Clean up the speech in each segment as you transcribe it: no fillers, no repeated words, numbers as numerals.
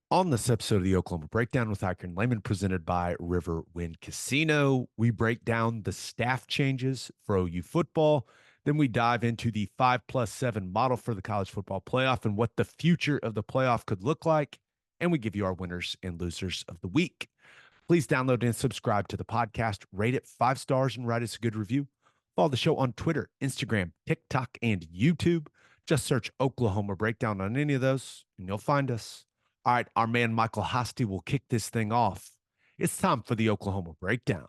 On this episode of the Oklahoma Breakdown with Ikard and Lehman, presented by Riverwind Casino, we break down the staff changes for OU football. Then we dive into the 5+7 model for the college football playoff and what the future of the playoff could look like. And we give you our winners and losers of the week. Please download and subscribe to the podcast, rate it 5 stars, and write us a good review. Follow the show on Twitter, Instagram, TikTok, and YouTube. Just search Oklahoma Breakdown on any of those, and you'll find us. All right, our man Michael Hosty will kick this thing off. It's time for the Oklahoma Breakdown.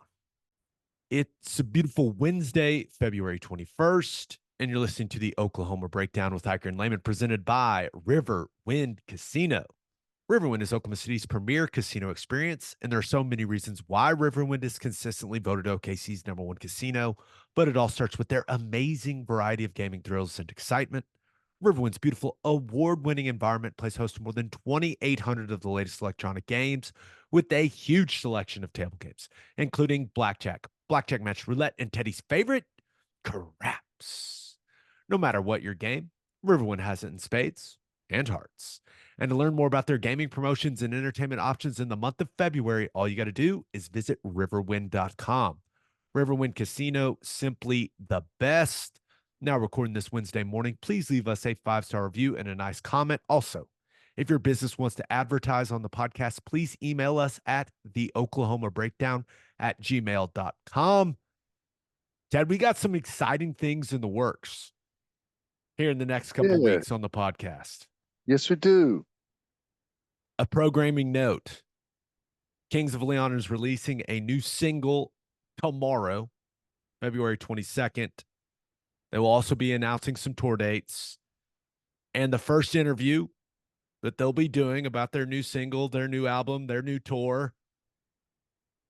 It's a beautiful Wednesday, February 21st, and you're listening to the Oklahoma Breakdown with Ikard and Lehman, presented by Riverwind Casino. Riverwind is Oklahoma City's premier casino experience, and there are so many reasons why Riverwind is consistently voted OKC's #1 casino, but it all starts with their amazing variety of gaming thrills and excitement. Riverwind's beautiful award-winning environment plays host to more than 2,800 of the latest electronic games with a huge selection of table games, including blackjack match roulette, and Teddy's favorite, craps. No matter what your game, Riverwind has it in spades and hearts. And to learn more about their gaming promotions and entertainment options in the month of February, all you got to do is visit riverwind.com. Riverwind Casino, simply the best. Now recording this Wednesday morning, please leave us a 5-star review and a nice comment. Also, if your business wants to advertise on the podcast, please email us at theoklahomabreakdown@gmail.com. Ted, we got some exciting things in the works here in the next couple of Yeah, weeks on the podcast. yes, we do. A programming note. Kings of Leon is releasing a new single tomorrow, February 22nd. They will also be announcing some tour dates. And the first interview that they'll be doing about their new single, their new album, their new tour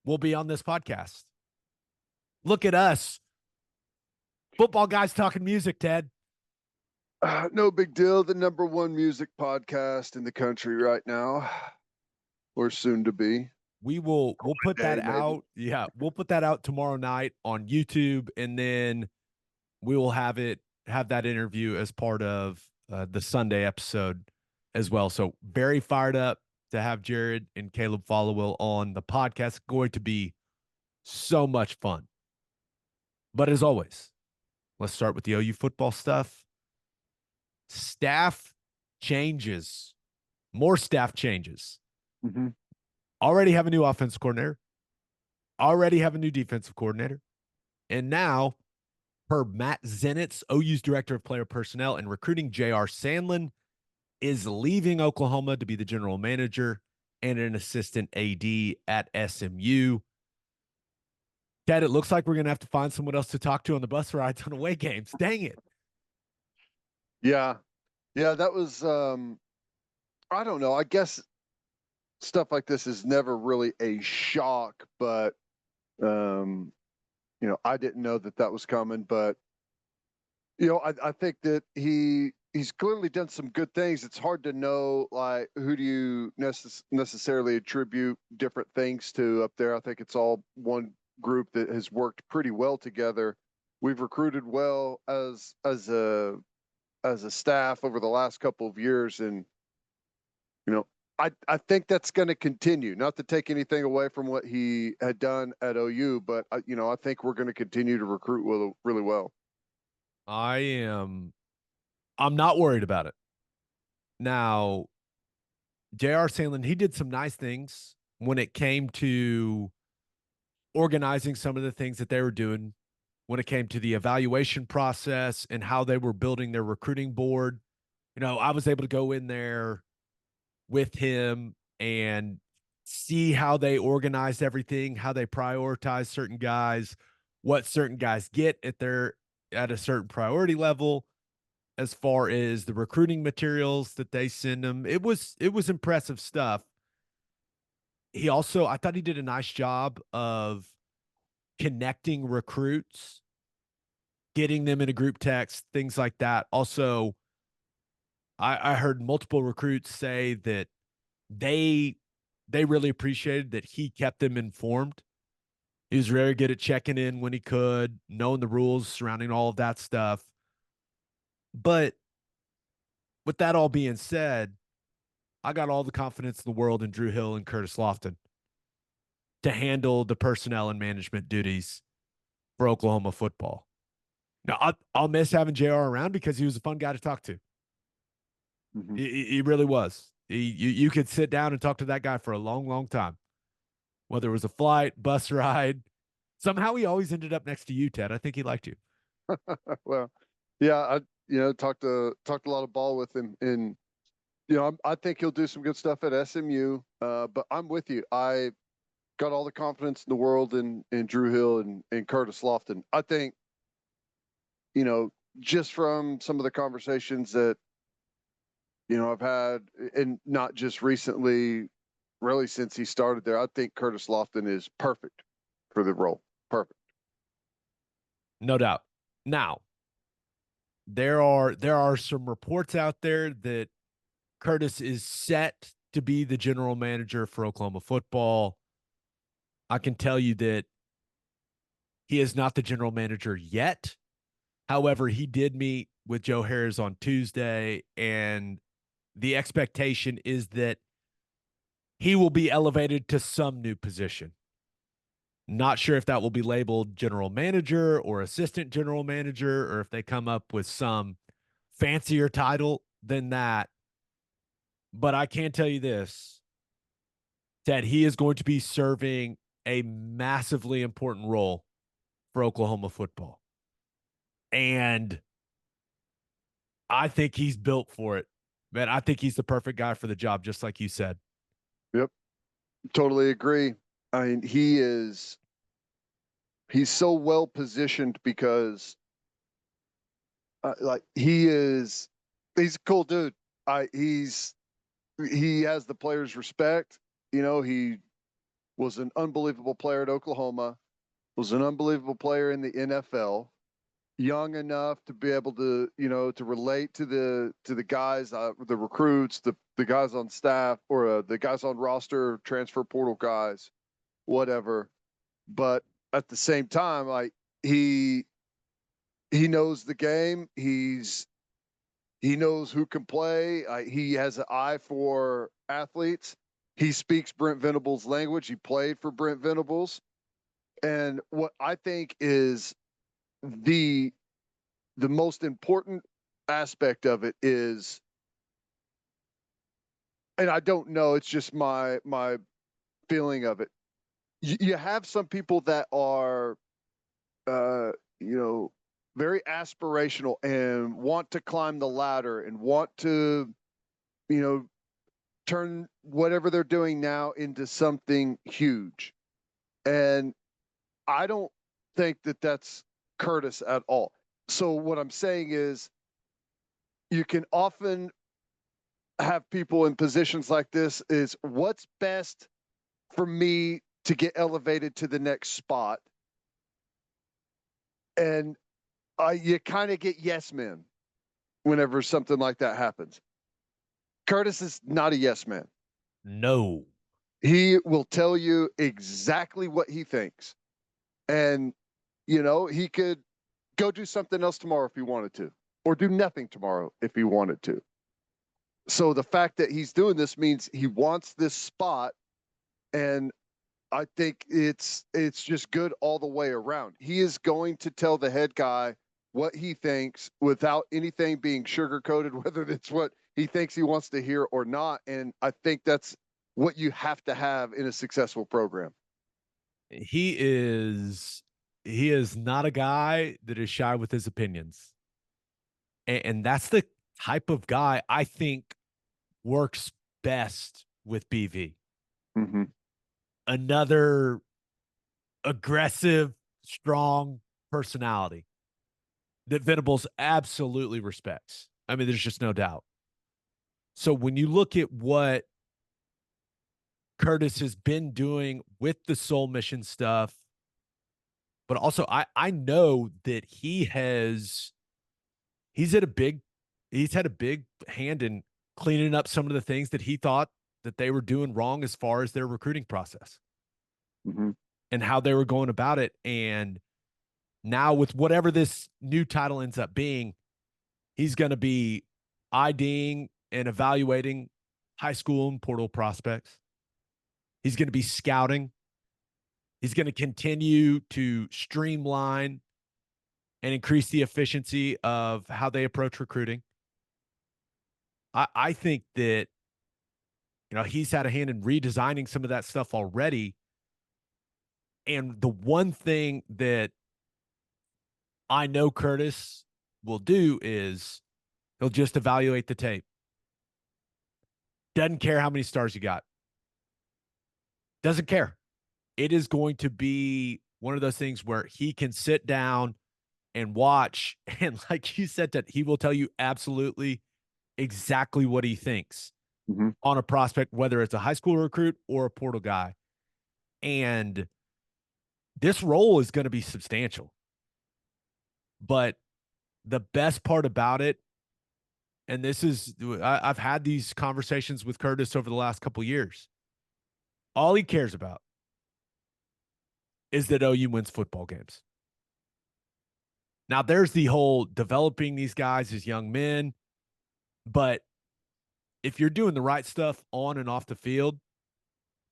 will be on this podcast. Look at us. Football guys talking music, Ted. No big deal. The #1 music podcast in the country right now, or soon to be. We'll put that Day, maybe. out. Yeah, we'll put that out tomorrow night on YouTube, and then we will have that interview as part of the Sunday episode as well. So very fired up to have Jared and Caleb Followill on the podcast. Going to be so much fun. But as always, let's start with the OU football stuff. Staff changes, more staff changes. Mm-hmm. Already have a new offense coordinator, already have a new defensive coordinator. And now, per Matt Zenitz, OU's director of player personnel and recruiting, J.R. Sandlin, is leaving Oklahoma to be the general manager and an assistant AD at SMU. Ted, it looks like we're going to have to find someone else to talk to on the bus rides on away games. Dang it. Yeah, yeah, that was. I don't know. I guess stuff like this is never really a shock, but um, I didn't know that was coming. But I think that he's clearly done some good things. It's hard to know, like, who do you necessarily attribute different things to up there. I think it's all one group that has worked pretty well together. We've recruited well as a staff over the last couple of years, and I think that's going to continue. Not to take anything away from what he had done at OU, but I think we're going to continue to recruit really well. I'm not worried about it. Now, J.R. Sandlin, he did some nice things when it came to organizing some of the things that they were doing, when it came to the evaluation process and how they were building their recruiting board. I was able to go in there with him and see how they organized everything, how they prioritize certain guys, what certain guys get at a certain priority level as far as the recruiting materials that they send them. It was impressive stuff. I thought he did a nice job of connecting recruits, getting them in a group text, things like that. Also, I heard multiple recruits say that they really appreciated that he kept them informed. He was very good at checking in when he could, knowing the rules surrounding all of that stuff. But with that all being said, I got all the confidence in the world in Drew Hill and Curtis Lofton to handle the personnel and management duties for Oklahoma football. Now, I'll miss having JR around because he was a fun guy to talk to. Mm-hmm. He really was. You could sit down and talk to that guy for a long, long time, whether it was a flight, bus ride. Somehow he always ended up next to you, Ted. I think he liked you. Well, yeah, talked a lot of ball with him, and I think he'll do some good stuff at SMU. But I'm with you. I got all the confidence in the world in Drew Hill and Curtis Lofton. I think, just from some of the conversations that I've had, and not just recently, really since he started there, I think Curtis Lofton is perfect for the role. Perfect. No doubt. Now, there are some reports out there that Curtis is set to be the general manager for Oklahoma football. I can tell you that he is not the general manager yet. However, he did meet with Joe Harris on Tuesday, and the expectation is that he will be elevated to some new position. Not sure if that will be labeled general manager or assistant general manager, or if they come up with some fancier title than that. But I can tell you this, that he is going to be serving a massively important role for Oklahoma football. And I think he's built for it. Man, I think he's the perfect guy for the job, just like you said. Yep. Totally agree. I mean, he's so well positioned because he's a cool dude. He has the players' respect. He was an unbelievable player at Oklahoma, was an unbelievable player in the NFL, young enough to be able to, to relate to the guys, the recruits, the guys on staff, or the guys on roster, transfer portal guys, whatever. But at the same time, like he knows the game. He knows who can play. He has an eye for athletes. He speaks Brent Venables' language. He played for Brent Venables. And what I think is the most important aspect of it is, and I don't know, it's just my feeling of it. You have some people that are, very aspirational and want to climb the ladder and want to, turn whatever they're doing now into something huge. And I don't think that that's Curtis at all. So what I'm saying is, you can often have people in positions like this is, what's best for me to get elevated to the next spot. And you kind of get yes men whenever something like that happens. Curtis is not a yes man. No. He will tell you exactly what he thinks. And, he could go do something else tomorrow if he wanted to, or do nothing tomorrow if he wanted to. So the fact that he's doing this means he wants this spot. And I think it's just good all the way around. He is going to tell the head guy what he thinks without anything being sugar-coated, whether it's what he thinks he wants to hear or not. And I think that's what you have to have in a successful program. He is not a guy that is shy with his opinions. And that's the type of guy I think works best with BV. Mm-hmm. Another aggressive, strong personality that Venables absolutely respects. I mean, there's just no doubt. So when you look at what Curtis has been doing with the Soul Mission stuff, but also I know that he's had a big hand in cleaning up some of the things that he thought that they were doing wrong as far as their recruiting process. Mm-hmm. And how they were going about it. And now with whatever this new title ends up being, he's going to be IDing and evaluating high school and portal prospects. He's going to be scouting. He's going to continue to streamline and increase the efficiency of how they approach recruiting. I think that, he's had a hand in redesigning some of that stuff already. And the one thing that I know Curtis will do is he'll just evaluate the tape. Doesn't care how many stars you got. Doesn't care. It is going to be one of those things where he can sit down and watch. And like you said, that he will tell you absolutely exactly what he thinks on a prospect, whether it's a high school recruit or a portal guy. And this role is going to be substantial. But the best part about it, and this is, I've had these conversations with Curtis over the last couple of years. All he cares about is that OU wins football games. Now, there's the whole developing these guys as young men, but if you're doing the right stuff on and off the field,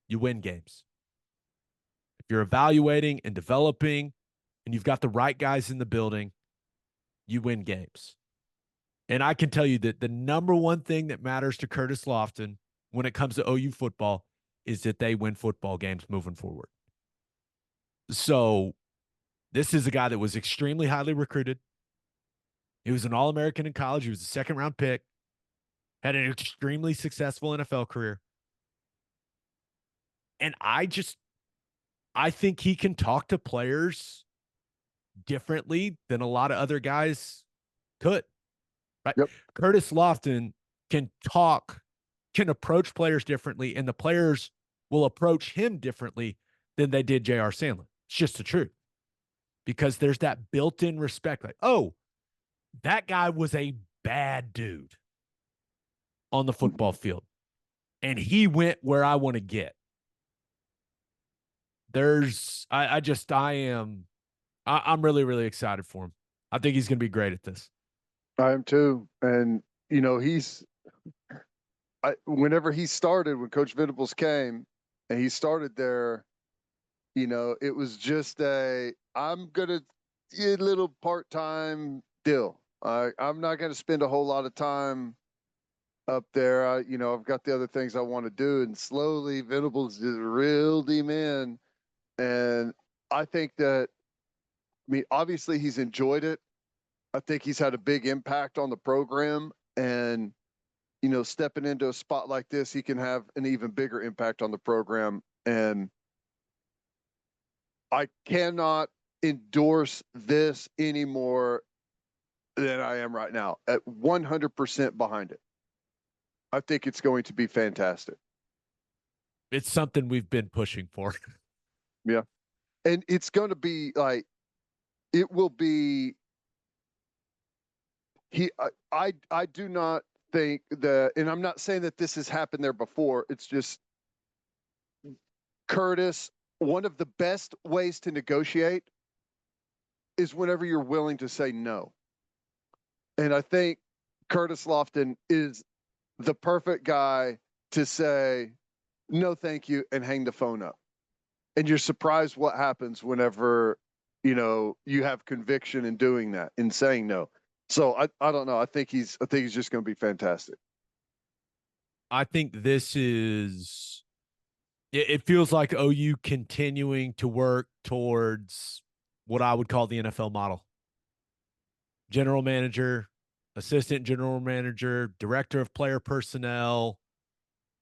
you win games. If you're evaluating and developing and you've got the right guys in the building, you win games. And I can tell you that the number one thing that matters to Curtis Lofton when it comes to OU football is that they win football games moving forward. So this is a guy that was extremely highly recruited. He was an All-American in college. He was a second-round pick. Had an extremely successful NFL career. And I think he can talk to players differently than a lot of other guys could. Right? Yep. Curtis Lofton can approach players differently, and the players will approach him differently than they did J.R. Sandlin. It's just the truth. Because there's that built-in respect. Like, oh, that guy was a bad dude on the football field, and he went where I want to get. I'm really, really excited for him. I think he's going to be great at this. I am too. And, whenever he started, when Coach Venables came and he started there, it was just I'm going to get a little part-time deal. I'm not going to spend a whole lot of time up there. I've got the other things I want to do. And slowly Venables just reeled him in. And I think that, obviously he's enjoyed it. I think he's had a big impact on the program, and, stepping into a spot like this, he can have an even bigger impact on the program. And I cannot endorse this any more than I am right now, at 100% behind it. I think it's going to be fantastic. It's something we've been pushing for. Yeah. And it's going to be it will be, I do not think that, and I'm not saying that this has happened there before. It's just Curtis, one of the best ways to negotiate is whenever you're willing to say no. And I think Curtis Lofton is the perfect guy to say, no, thank you, and hang the phone up. And you're surprised what happens whenever, you have conviction in doing that, in saying no. So I don't know. I think he's just going to be fantastic. I think it feels like OU continuing to work towards what I would call the NFL model. General manager, assistant general manager, director of player personnel,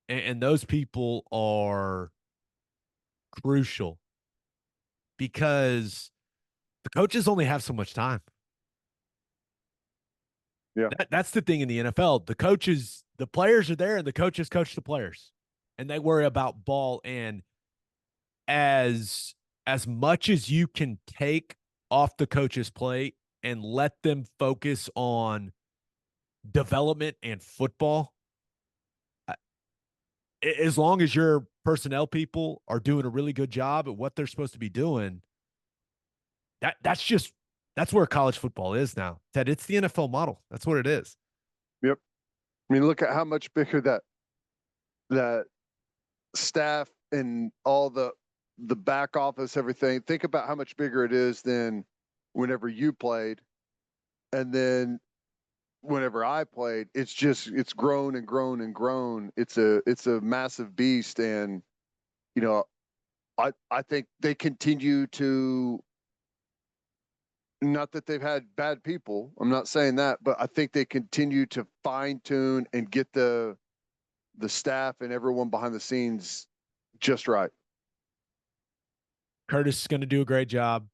and those people are crucial because the coaches only have so much time. Yeah. That's the thing in the NFL. The players are there and the coaches coach the players, and they worry about ball. And as much as you can take off the coach's plate and let them focus on development and football, as long as your personnel people are doing a really good job at what they're supposed to be doing, that's where college football is now. Ted, it's the NFL model. That's what it is. Yep. Look at how much bigger that that staff and all the back office, everything. Think about how much bigger it is than whenever you played, and then whenever I played. It's grown and grown and grown. It's a massive beast, and you know, I think they continue to. Not that they've had bad people. I'm not saying that, but I think they continue to fine tune and get the staff and everyone behind the scenes just right. Curtis is going to do a great job.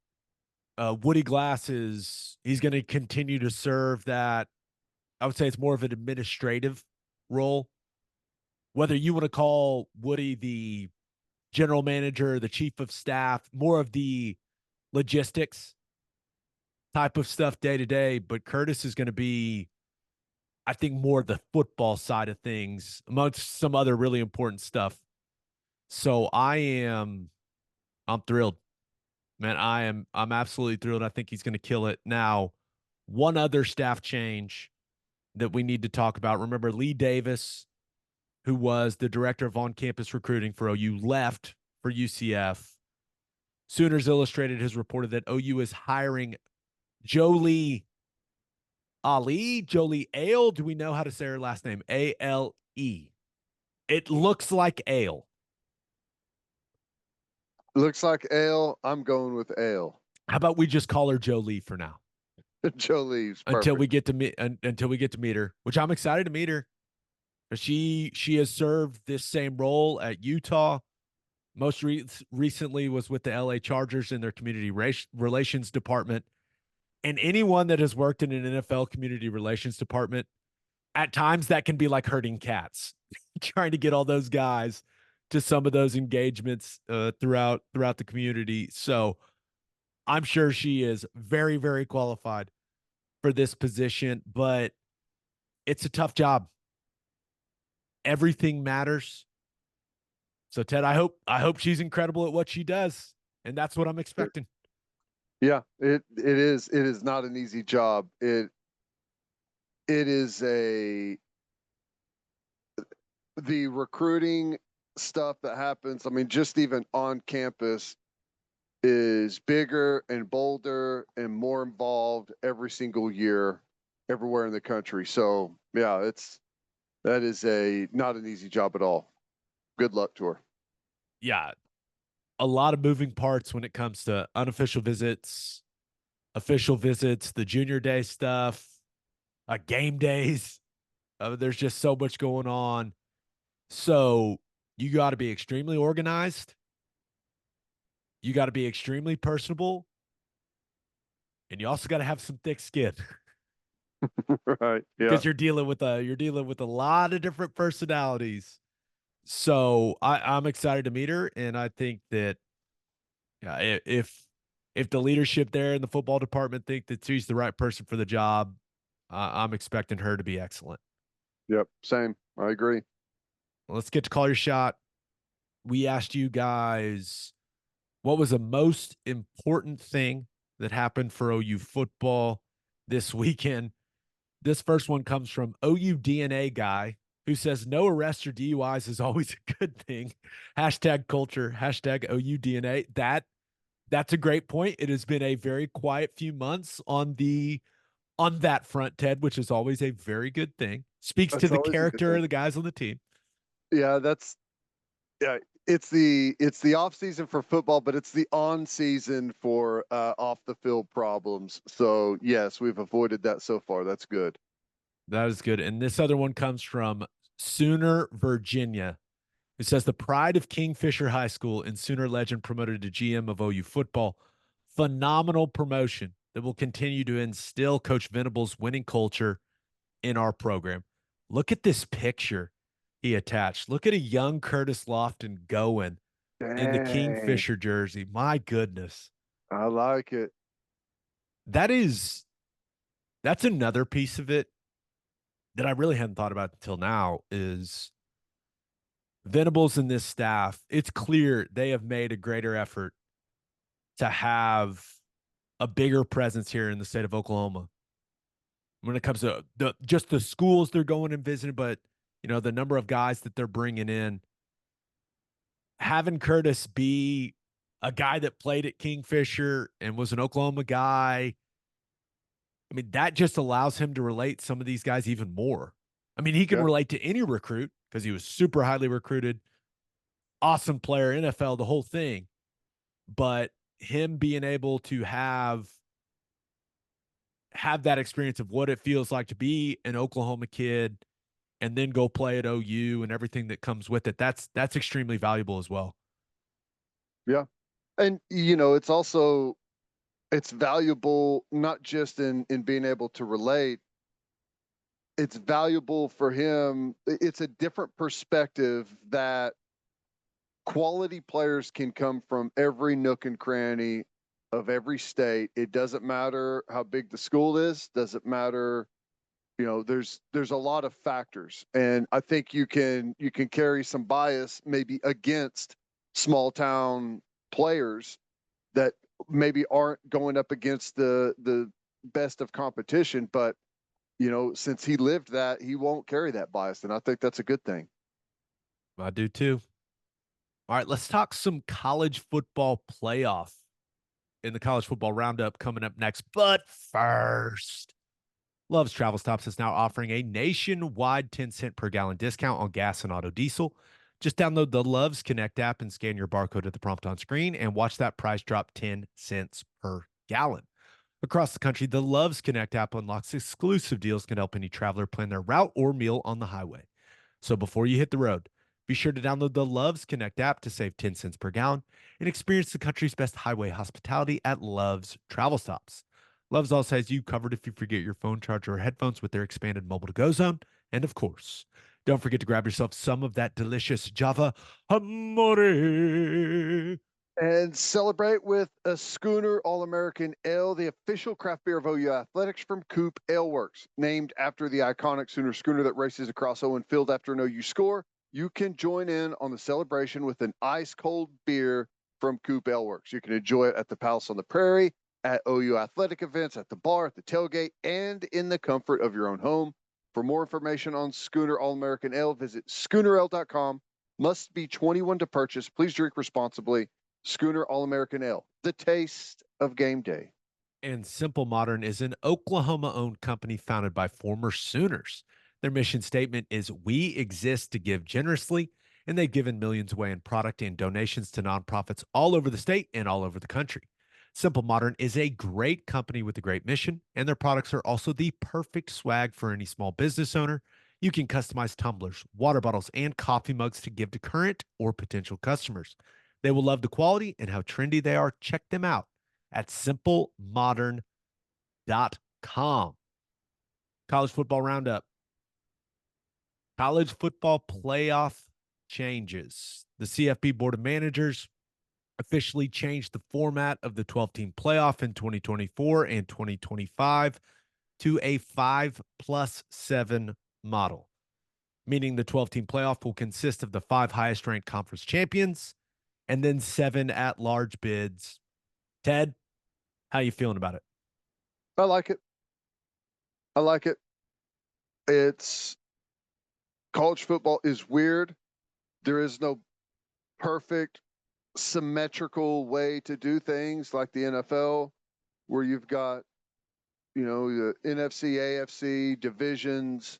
Woody Glass he's going to continue to serve that. I would say it's more of an administrative role. Whether you want to call Woody the general manager, the chief of staff, more of the logistics type of stuff day to day, but Curtis is going to be, I think, more the football side of things amongst some other really important stuff. So I'm thrilled, man. I'm absolutely thrilled. I think he's going to kill it. Now, one other staff change that we need to talk about. Remember, Lee Davis, who was the director of on-campus recruiting for OU, left for UCF. Sooners Illustrated has reported that OU is hiring Jolie Ale. Do we know how to say her last name? A-L-E. It looks like ale. Looks like Ale. I'm going with Ale. How about we just call her Jolie for now? Jolie's until we perfect. get to meet her, which I'm excited to meet her. She has served this same role at Utah. Most recently was with the LA Chargers in their community relations department. And anyone that has worked in an NFL community relations department, at times that can be like herding cats, trying to get all those guys to some of those engagements throughout the community. So I'm sure she is very, very qualified for this position, but it's a tough job. Everything matters. So Ted, I hope she's incredible at what she does, and that's what I'm expecting. Yeah, it is not an easy job. It is the recruiting stuff that happens. I mean, just even on campus is bigger and bolder and more involved every single year, everywhere in the country. So yeah, that is not an easy job at all. Good luck to her. Yeah, a lot of moving parts when it comes to unofficial visits, official visits, the junior day stuff, game days. There's just so much going on. So you got to be extremely organized. You got to be extremely personable, and you also got to have some thick skin. Right. Yeah. Because you're dealing with a lot of different personalities. So I'm excited to meet her, and I think that yeah, if the leadership there in the football department think that she's the right person for the job, I'm expecting her to be excellent. Yep. Same. I agree. Let's get to call your shot. We asked you guys what was the most important thing that happened for OU football this weekend. This first one comes from OU DNA guy who says no arrests or DUIs is always a good thing. Hashtag culture, hashtag OU DNA. That's a great point. It has been a very quiet few months on that front, Ted, which is always a very good thing. Speaks to That's the always a good character thing. of the guys on the team. Yeah, yeah. It's the off season for football, but it's the on season for off the field problems. So yes, we've avoided that so far. That's good. That is good. And this other one comes from Sooner, Virginia. It says the pride of Kingfisher High School and Sooner legend promoted to GM of OU football. Phenomenal promotion that will continue to instill Coach Venable's winning culture in our program. Look at this picture he attached. Look at a young Curtis Lofton going in the Dang, Kingfisher jersey. My goodness. I like it. That's another piece of it that I really hadn't thought about until now is Venables and this staff. It's clear they have made a greater effort to have a bigger presence here in the state of Oklahoma when it comes to just the schools they're going and visiting, but The number of guys that they're bringing in, having Curtis be a guy that played at Kingfisher and was an Oklahoma guy. I mean, that just allows him to relate some of these guys even more. I mean, he can Yeah. relate to any recruit because he was super highly recruited, awesome player, NFL, the whole thing. But him being able to have that experience of what it feels like to be an Oklahoma kid and then go play at OU and everything that comes with it, that's extremely valuable as well. Yeah. And it's valuable not just in being able to relate. It's valuable for him. It's a different perspective that quality players can come from every nook and cranny of every state. It doesn't matter how big the school is, doesn't matter. There's a lot of factors. And I think you can carry some bias maybe against small town players that maybe aren't going up against the best of competition, but since he lived that, he won't carry that bias. And I think that's a good thing. I do too. All right, let's talk some college football playoff in the college football roundup coming up next. But first, Love's Travel Stops is now offering a nationwide 10-cent per gallon discount on gas and auto diesel. Just download the Love's Connect app and scan your barcode at the prompt on screen and watch that price drop 10 cents per gallon. Across the country, the Love's Connect app unlocks exclusive deals that can help any traveler plan their route or meal on the highway. So before you hit the road, be sure to download the Love's Connect app to save 10 cents per gallon and experience the country's best highway hospitality at Love's Travel Stops. Love's also has you covered if you forget your phone charger or headphones with their expanded mobile to go zone. And of course, don't forget to grab yourself some of that delicious Java Amore. And celebrate with a Schooner All-American Ale, the official craft beer of OU Athletics from Coop Ale Works. Named after the iconic Sooner schooner that races across Owen Field after an OU score, you can join in on the celebration with an ice-cold beer from Coop Ale Works. You can enjoy it at the Palace on the Prairie, at OU athletic events, at the bar, at the tailgate, and in the comfort of your own home. For more information on Schooner All-American Ale, visit schoonerale.com. Must be 21 to purchase. Please drink responsibly. Schooner All-American Ale, the taste of game day. And Simple Modern is an Oklahoma-owned company founded by former Sooners. Their mission statement is, "We exist to give generously," and they've given millions away in product and donations to nonprofits all over the state and all over the country. Simple Modern is a great company with a great mission, and their products are also the perfect swag for any small business owner. You can customize tumblers, water bottles, and coffee mugs to give to current or potential customers. They will love the quality and how trendy they are. Check them out at simplemodern.com. College football roundup. College football playoff changes. The CFP Board of Managers officially changed the format of the 12-team playoff in 2024 and 2025 to a 5+7 model, meaning the 12-team playoff will consist of the 5 highest-ranked conference champions and then 7 at-large bids. Ted, how you feeling about it? I like it. I like it. It's college football is weird. There is no perfect symmetrical way to do things like the NFL, where you've got, the NFC, AFC divisions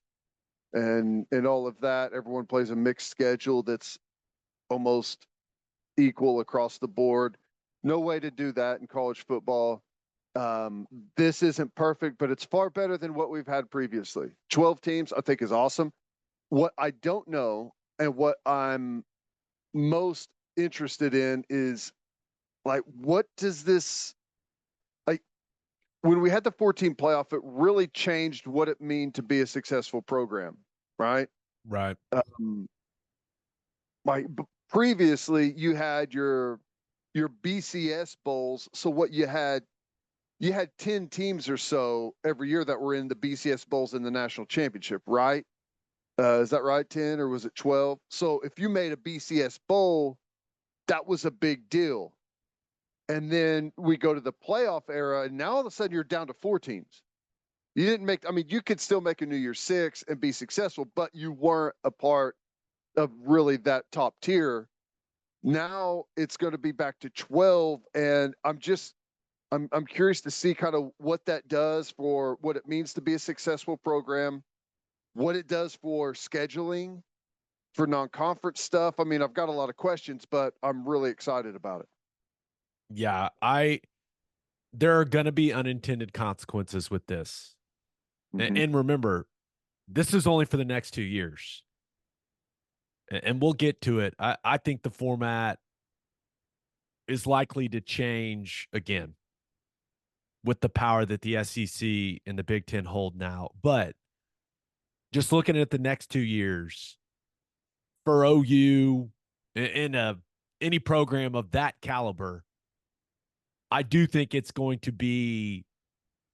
and all of that. Everyone plays a mixed schedule that's almost equal across the board. No way to do that in college football. This isn't perfect, but it's far better than what we've had previously. 12 teams, I think, is awesome. What I don't know and what I'm most interested in is, like, what does this, like, when we had the 14 playoff, it really changed what it means to be a successful program, right? Right. Like previously you had your BCS bowls. So what you had 10 teams or so every year that were in the BCS bowls in the national championship, right? Is that right? 10 or was it 12? So if you made a BCS bowl, that was a big deal. And then we go to the playoff era, and now all of a sudden you're down to 4 teams. You didn't make, I mean, you could still make a New Year's Six and be successful, but you weren't a part of really that top tier. Now it's going to be back to 12. And I'm curious to see kind of what that does for what it means to be a successful program, what it does for scheduling, for non-conference stuff. I mean, I've got a lot of questions, but I'm really excited about it. Yeah, there are going to be unintended consequences with this. Mm-hmm. And remember, this is only for the next 2 years. And we'll get to it. I think the format is likely to change again with the power that the SEC and the Big Ten hold now. But just looking at the next 2 years for OU in any program of that caliber, I do think it's going to be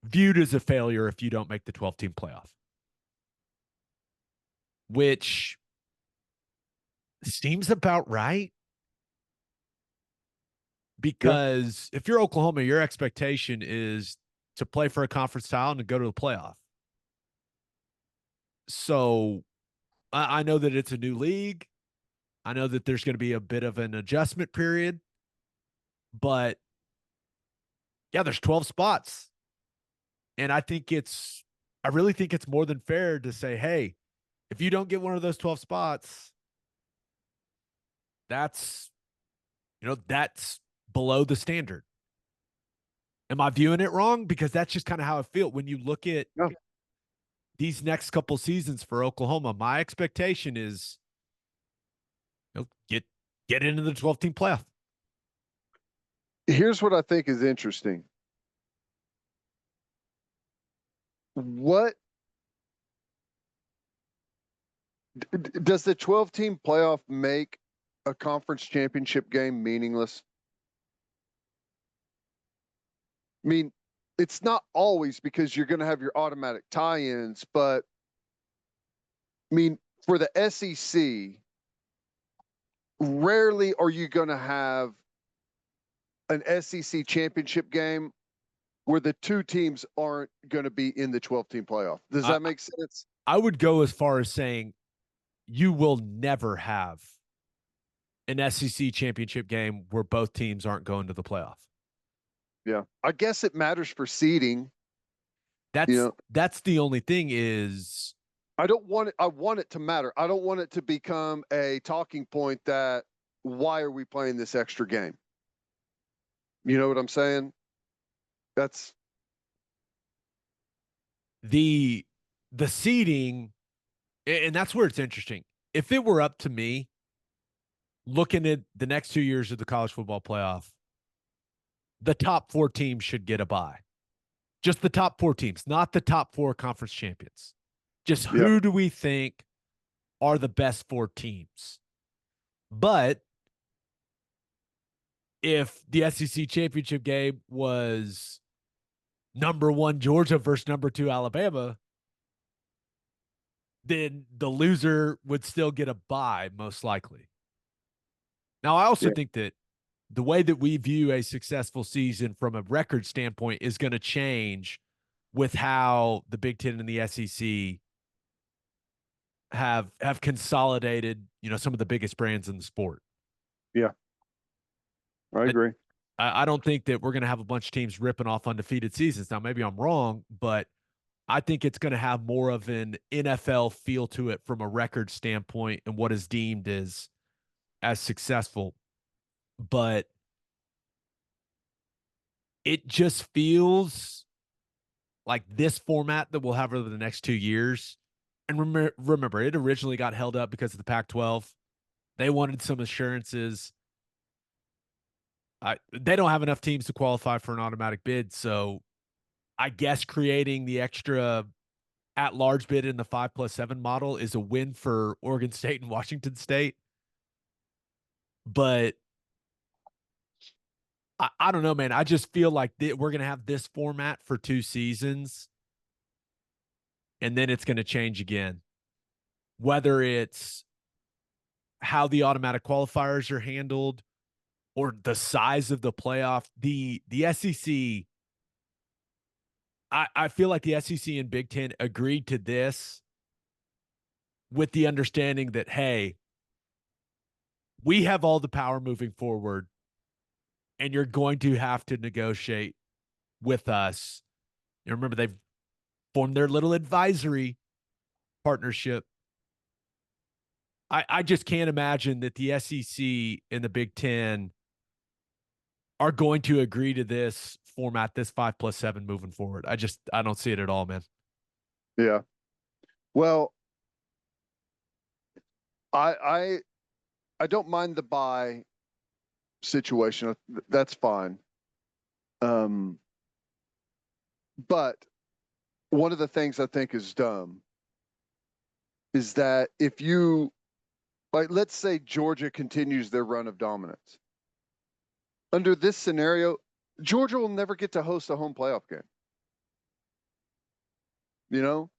viewed as a failure if you don't make the 12-team playoff, which seems about right. Because if you're Oklahoma, your expectation is to play for a conference title and to go to the playoff. So I know that it's a new league. I know that there's going to be a bit of an adjustment period, but yeah, there's 12 spots. And I really think it's more than fair to say, hey, if you don't get one of those 12 spots, that's below the standard. Am I viewing it wrong? Because that's just kind of how I feel when you look at these next couple seasons for Oklahoma. My expectation is get into the 12-team playoff. Here's what I think is interesting. What does the 12-team playoff make a conference championship game meaningless? I mean, it's not always because you're going to have your automatic tie-ins, but I mean, for the SEC, rarely are you going to have an SEC championship game where the two teams aren't going to be in the 12-team playoff. Does that make sense? I would go as far as saying you will never have an SEC championship game where both teams aren't going to the playoff. Yeah. I guess it matters for seeding. That's the only thing is I want it to matter. I don't want it to become a talking point that why are we playing this extra game? You know what I'm saying? That's the seeding, and that's where it's interesting. If it were up to me, looking at the next 2 years of the college football playoff, the top 4 teams should get a bye. Just the top 4 teams, not the top 4 conference champions. Just who do we think are the best 4 teams? But if the SEC championship game was number 1 Georgia versus number 2 Alabama, then the loser would still get a bye, most likely. Now, I also think that the way that we view a successful season from a record standpoint is going to change with how the Big Ten and the SEC have consolidated, some of the biggest brands in the sport. Yeah. I agree. I don't think that we're going to have a bunch of teams ripping off undefeated seasons. Now, maybe I'm wrong, but I think it's going to have more of an NFL feel to it from a record standpoint and what is deemed as successful. But it just feels like this format that we'll have over the next 2 years. And remember, it originally got held up because of the Pac-12. They wanted some assurances. They don't have enough teams to qualify for an automatic bid. So I guess creating the extra at-large bid in the 5+7 model is a win for Oregon State and Washington State. But I don't know, man. I just feel like we're going to have this format for 2 seasons, and then it's going to change again. Whether it's how the automatic qualifiers are handled or the size of the playoff, the SEC I feel like the SEC and Big Ten agreed to this with the understanding that, hey, we have all the power moving forward, and you're going to have to negotiate with us. You remember they've formed their little advisory partnership. I just can't imagine that the SEC and the Big Ten are going to agree to this format, this 5+7 moving forward. I don't see it at all, man. Yeah. Well, I I don't mind the buy situation. That's fine. Um, but one of the things I think is dumb is that if you like, let's say Georgia continues their run of dominance. Under this scenario, Georgia will never get to host a home playoff game. You know,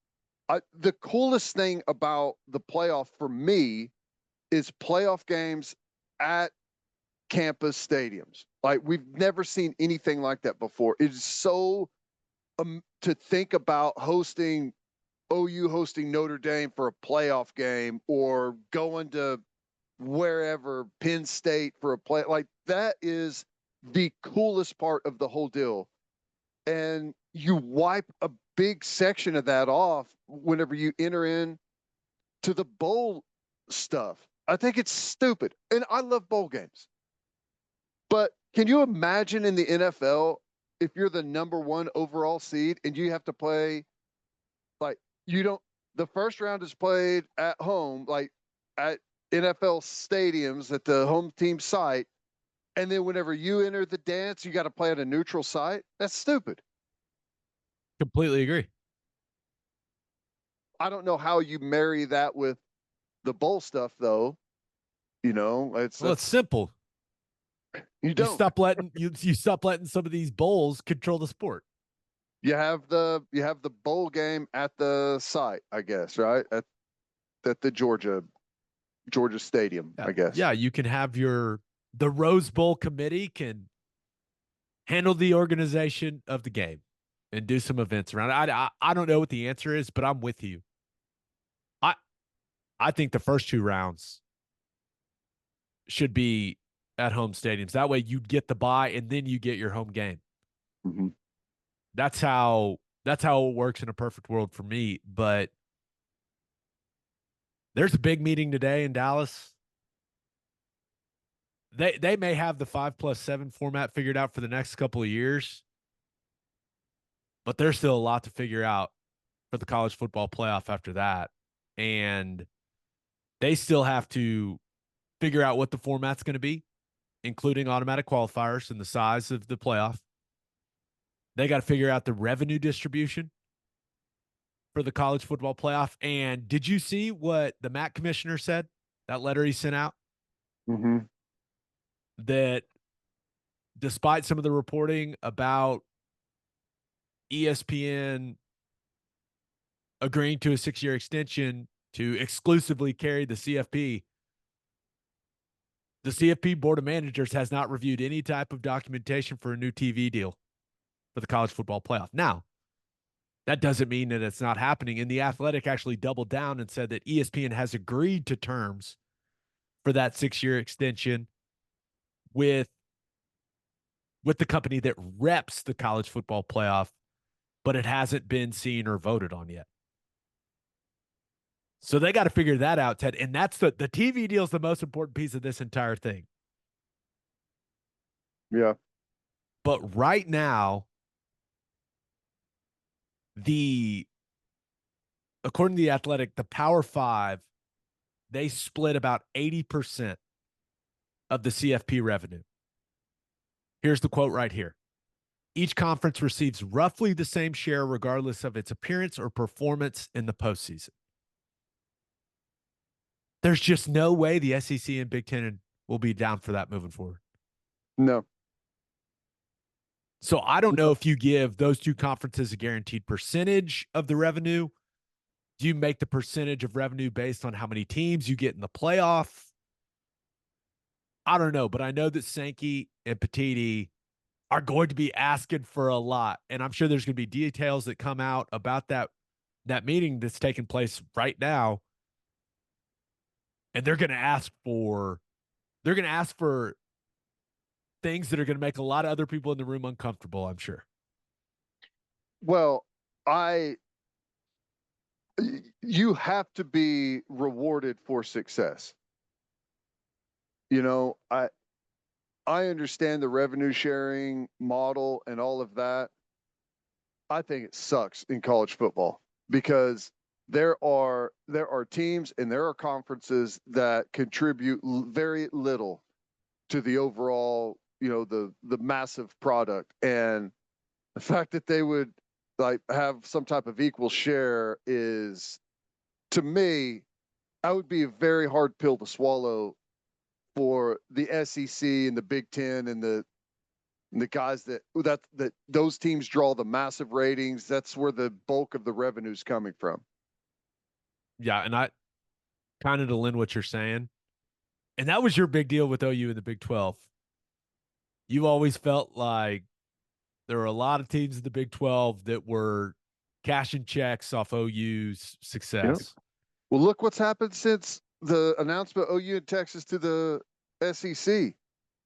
the coolest thing about the playoff for me is playoff games at campus stadiums. Like, we've never seen anything like that before. It is so to think about hosting OU hosting Notre Dame for a playoff game, or going to wherever, Penn State for a play. Like, that is the coolest part of the whole deal. And you wipe a big section of that off whenever you enter in to the bowl stuff. I think it's stupid. And I love bowl games. But can you imagine in the NFL, if you're the number 1 overall seed and you have to play, like, the first round is played at home, like at NFL stadiums at the home team site. And then whenever you enter the dance, you got to play at a neutral site. That's stupid. Completely agree. I don't know how you marry that with the bowl stuff, though. It's simple. You don't. You stop letting some of these bowls control the sport. You have the bowl game at the site, I guess, right? At the Georgia Stadium, Yeah. I guess. Yeah, you can have the Rose Bowl committee can handle the organization of the game and do some events around it. I don't know what the answer is, but I'm with you. I think the first 2 rounds should be at home stadiums. That way you get the bye and then you get your home game. Mm-hmm. That's how it works in a perfect world for me. But there's a big meeting today in Dallas. They may have the 5+7 format figured out for the next couple of years, but there's still a lot to figure out for the college football playoff after that. And they still have to figure out what the format's going to be, including automatic qualifiers and the size of the playoff. They got to figure out the revenue distribution for the college football playoff. And did you see what the MAC commissioner said? That letter he sent out? Mm-hmm. That despite some of the reporting about ESPN agreeing to a 6-year extension to exclusively carry the CFP Board of Managers has not reviewed any type of documentation for a new TV deal for the college football playoff. Now, that doesn't mean that it's not happening. And The Athletic actually doubled down and said that ESPN has agreed to terms for that 6-year extension with the company that reps the college football playoff, but it hasn't been seen or voted on yet. So they got to figure that out, Ted. And that's the TV deal is the most important piece of this entire thing. Yeah. But right now, according to The Athletic, the Power 5, they split about 80% of the CFP revenue. Here's the quote right here. Each conference receives roughly the same share regardless of its appearance or performance in the postseason. There's just no way the SEC and Big Ten will be down for that moving forward. No. So I don't know if you give those 2 conferences a guaranteed percentage of the revenue. Do you make the percentage of revenue based on how many teams you get in the playoff? I don't know, but I know that Sankey and Petiti are going to be asking for a lot. And I'm sure there's going to be details that come out about that meeting that's taking place right now. And they're going to ask for things that are going to make a lot of other people in the room uncomfortable, I'm sure. Well, I you have to be rewarded for success. You know, I understand the revenue sharing model and all of that. I think it sucks in college football because there are teams and there are conferences that contribute very little to the overall, the massive product. And the fact that they would like have some type of equal share is, to me, that would be a very hard pill to swallow for the SEC and the Big Ten and the guys that those teams draw the massive ratings. That's where the bulk of the revenue is coming from. Yeah, and I kind of to lend what you're saying. And that was your big deal with OU in the Big 12. You always felt like there were a lot of teams in the Big 12 that were cashing checks off OU's Yep. success. Well, look what's happened since the announcement OU and Texas to the SEC.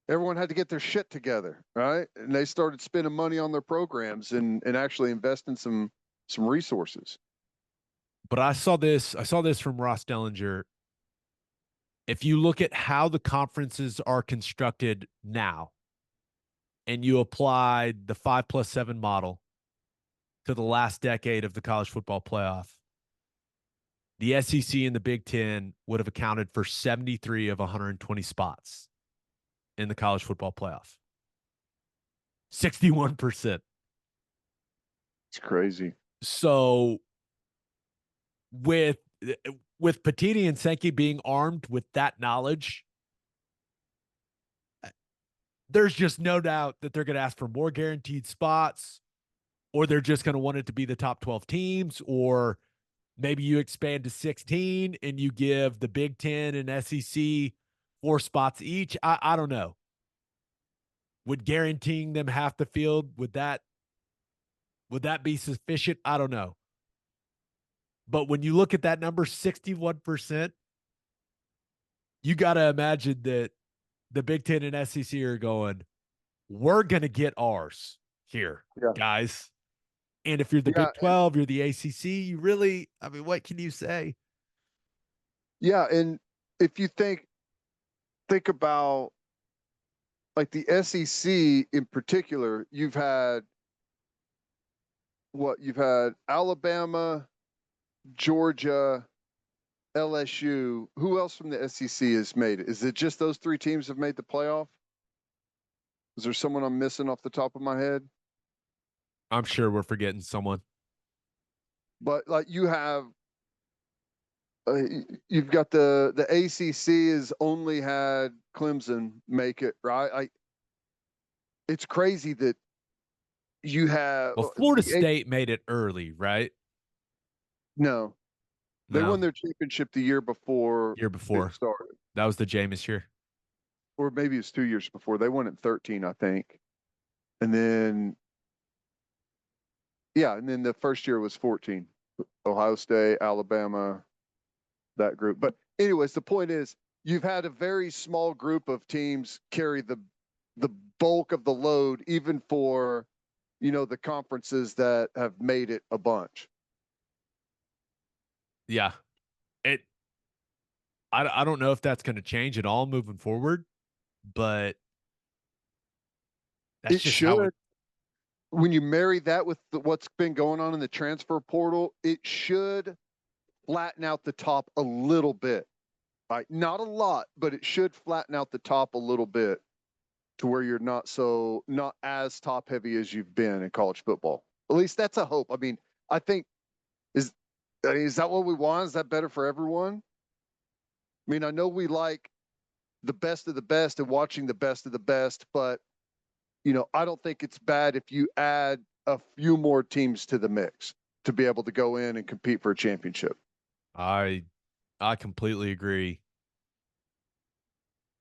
Everyone had to get their shit together, right? And they started spending money on their programs and actually investing some resources. But I saw this from Ross Dellinger. If you look at how the conferences are constructed now and you apply the 5+7 model to the last decade of the college football playoff, the SEC and the Big Ten would have accounted for 73 of 120 spots in the college football playoff. 61%. It's crazy. So with Petiti and Sankey being armed with that knowledge, there's just no doubt that they're going to ask for more guaranteed spots, or they're just going to want it to be the top 12 teams, or maybe you expand to 16 and you give the Big Ten and SEC 4 spots each. I don't know. Would guaranteeing them half the field, would that be sufficient? I don't know. But when you look at that number, 61%, you got to imagine that the Big Ten and SEC are going, we're going to get ours here, guys. And if you're the Big 12, you're the ACC, you really, I mean, what can you say? Yeah, and if you think about like the SEC in particular, you've had Alabama, Georgia, LSU. Who else from the SEC has made it? Is it just those 3 teams have made the playoff? Is there someone I'm missing off the top of my head? I'm sure we're forgetting someone. But like you've got the ACC has only had Clemson make it, right? It's crazy that you have. Well, Florida State made it early, right? No. They won their championship the year before. It started. That was the Jameis year. Or maybe it's 2 years before. They won in 13, I think. And then the first year was 14. Ohio State, Alabama, that group. But anyways, the point is you've had a very small group of teams carry the bulk of the load, even for, the conferences that have made it a bunch. Yeah. I don't know if that's going to change at all moving forward, but that's just should. How when you marry that with what's been going on in the transfer portal, it should flatten out the top a little bit. Right? Not a lot, but it should flatten out the top a little bit to where you're not as top heavy as you've been in college football. At least that's a hope. I mean, I think is that what we want? Is that better for everyone? I mean, I know we like the best of the best and watching the best of the best, but I don't think it's bad if you add a few more teams to the mix to be able to go in and compete for a championship. I completely agree.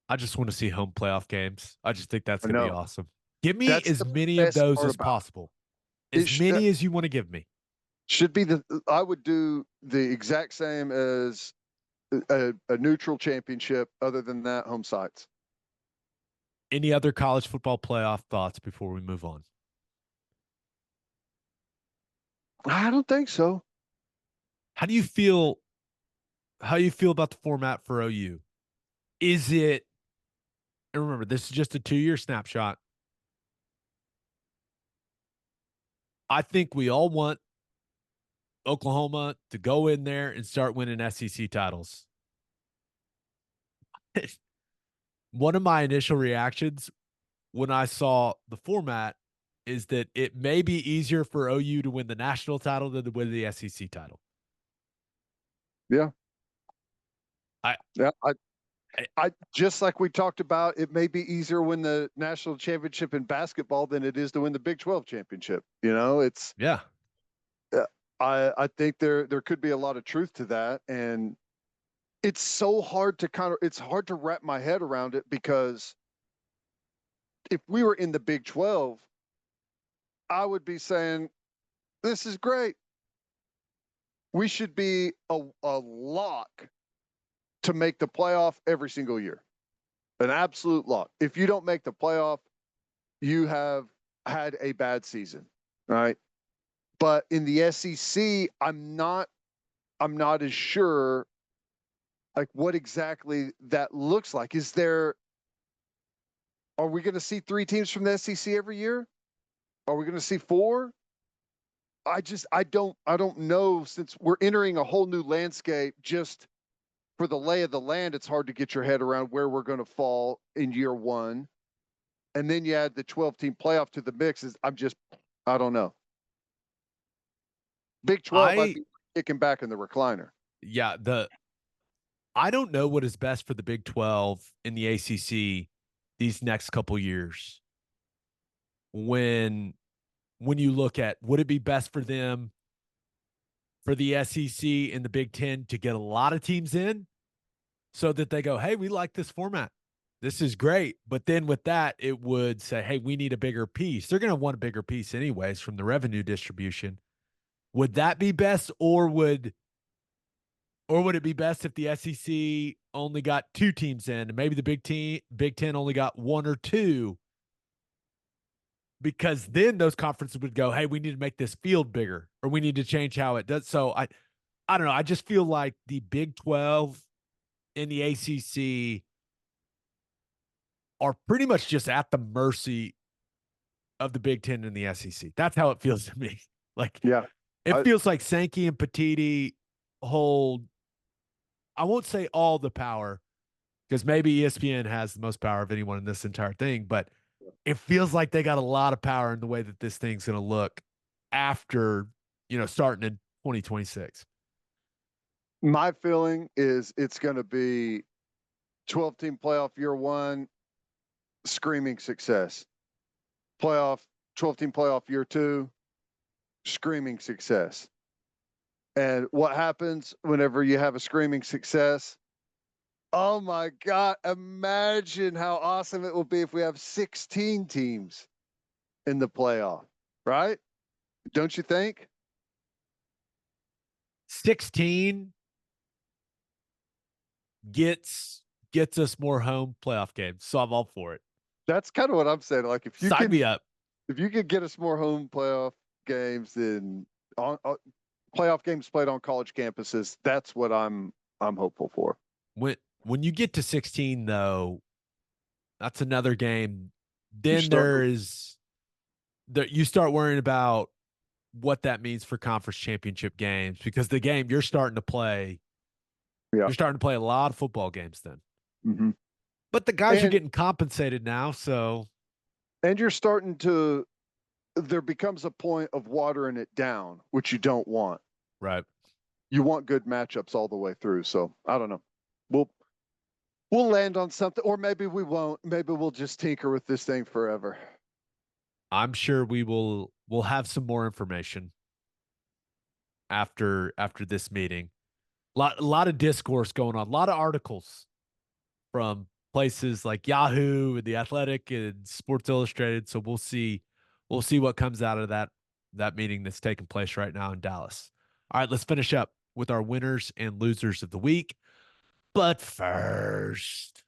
I just want to see home playoff games. I just think that's going to be awesome. Give me That's as the many of best those part as about possible. it. As many as you want to give me. Should be I would do the exact same as a neutral championship. Other than that, home sites. Any other college football playoff thoughts before we move on? I don't think so. How do you feel? How do you feel about the format for OU? Is it? And remember, this is just a 2-year snapshot. I think we all want Oklahoma to go in there and start winning SEC titles. One of my initial reactions when I saw the format is that it may be easier for OU to win the national title than to win the SEC title. Yeah. I Yeah. I just like we talked about, it may be easier to win the national championship in basketball than it is to win the Big 12 championship. You know, it's yeah. I think there could be a lot of truth to that, and it's so hard to it's hard to wrap my head around it, because if we were in the Big 12, I would be saying this is great. We should be a lock to make the playoff every single year. An absolute lock. If you don't make the playoff, you have had a bad season, right? But in the SEC, I'm not as sure like what exactly that looks like. Are we going to see 3 teams from the SEC every year? Are we going to see 4? I don't know, since we're entering a whole new landscape. Just for the lay of the land, it's hard to get your head around where we're going to fall in year 1. And then you add the 12-team playoff to the mix. I don't know. Big 12, I'd be kicking back in the recliner. Yeah, I don't know what is best for the Big 12 in the ACC these next couple years. When you look at, would it be best for them, for the SEC and the Big 10 to get a lot of teams in so that they go, hey, we like this format. This is great. But then with that, it would say, hey, we need a bigger piece. They're going to want a bigger piece anyways from the revenue distribution. Would that be best, or would it be best if the SEC only got 2 teams in, and maybe the Big 10 only got 1 or 2? Because then those conferences would go, hey, we need to make this field bigger, or we need to change how it does. So I don't know. I just feel like the Big 12 and the ACC are pretty much just at the mercy of the Big 10 and the SEC. That's how it feels to me. Like, yeah, it feels like Sankey and Petiti hold, I won't say all the power, because maybe ESPN has the most power of anyone in this entire thing, but it feels like they got a lot of power in the way that this thing's going to look after, starting in 2026. My feeling is it's going to be 12-team playoff year 1, screaming success. 12-team playoff year 2, screaming success. And what happens whenever you have a screaming success? Oh my God, imagine how awesome it will be if we have 16 teams in the playoff, right? Don't you think? 16 gets us more home playoff games. So I'm all for it. That's kind of what I'm saying. Like, if you Sign me up. If you could get us more home playoff games than playoff games played on college campuses, that's what I'm hopeful for. When you get to 16, though, that's another game. Then you start worrying about what that means for conference championship games, because the game you're starting to play, you're starting to play a lot of football games then. Mm-hmm. But the guys are getting compensated now, so. And you're starting to, there becomes a point of watering it down, which you don't want. Right. You want good matchups all the way through. So I don't know. We'll land on something, or maybe we won't. Maybe we'll just tinker with this thing forever. I'm sure we'll have some more information after this meeting. A lot of discourse going on, a lot of articles from places like Yahoo and The Athletic and Sports Illustrated. So we'll see what comes out of that meeting that's taking place right now in Dallas. All right, let's finish up with our winners and losers of the week. But first,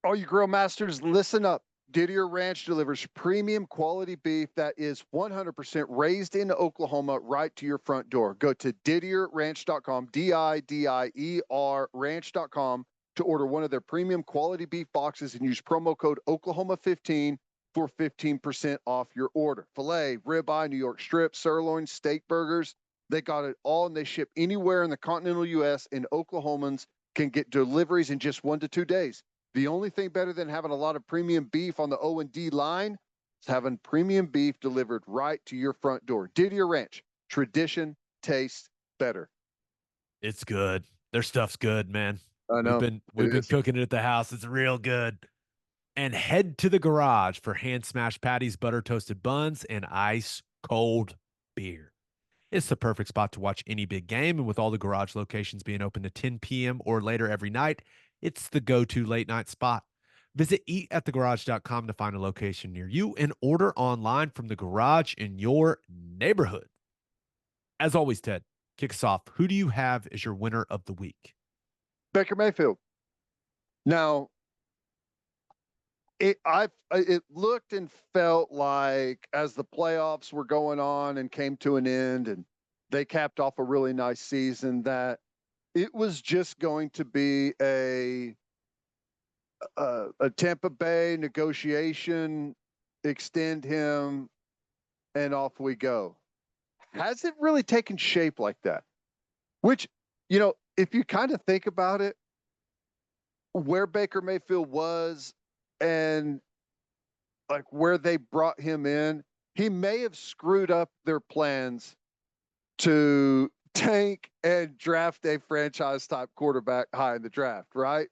All you grill masters, listen up. Didier Ranch delivers premium quality beef that is 100% raised in Oklahoma right to your front door. Go to didierranch.com, DIDIER ranch.com to order one of their premium quality beef boxes and use promo code Oklahoma15 for 15% off your order. Filet, ribeye, New York strip, sirloin, steak burgers. They got it all and they ship anywhere in the continental U.S. and Oklahomans can get deliveries in just 1 to 2 days. The only thing better than having a lot of premium beef on the O&D line is having premium beef delivered right to your front door. Didier Ranch, tradition tastes better. it's good. Their stuff's good, man. I know. We've been cooking it at the house. It's real good. And head to the garage for hand smashed patties, butter toasted buns, and ice cold beer. It's the perfect spot to watch any big game, and with all the garage locations being open to 10 p.m. or later every night, it's the go-to late night spot. Visit eatatthegarage.com to find a location near you and order online from the garage in your neighborhood. As always, Ted, kick us off. Who do you have as your winner of the week? Baker Mayfield. Now, it looked and felt like as the playoffs were going on and came to an end and they capped off a really nice season that it was just going to be a Tampa Bay negotiation, extend him, and off we go. Has it really taken shape like that? Which, if you kind of think about it, where Baker Mayfield was and like where they brought him in, he may have screwed up their plans to tank and draft a franchise type quarterback high in the draft, right?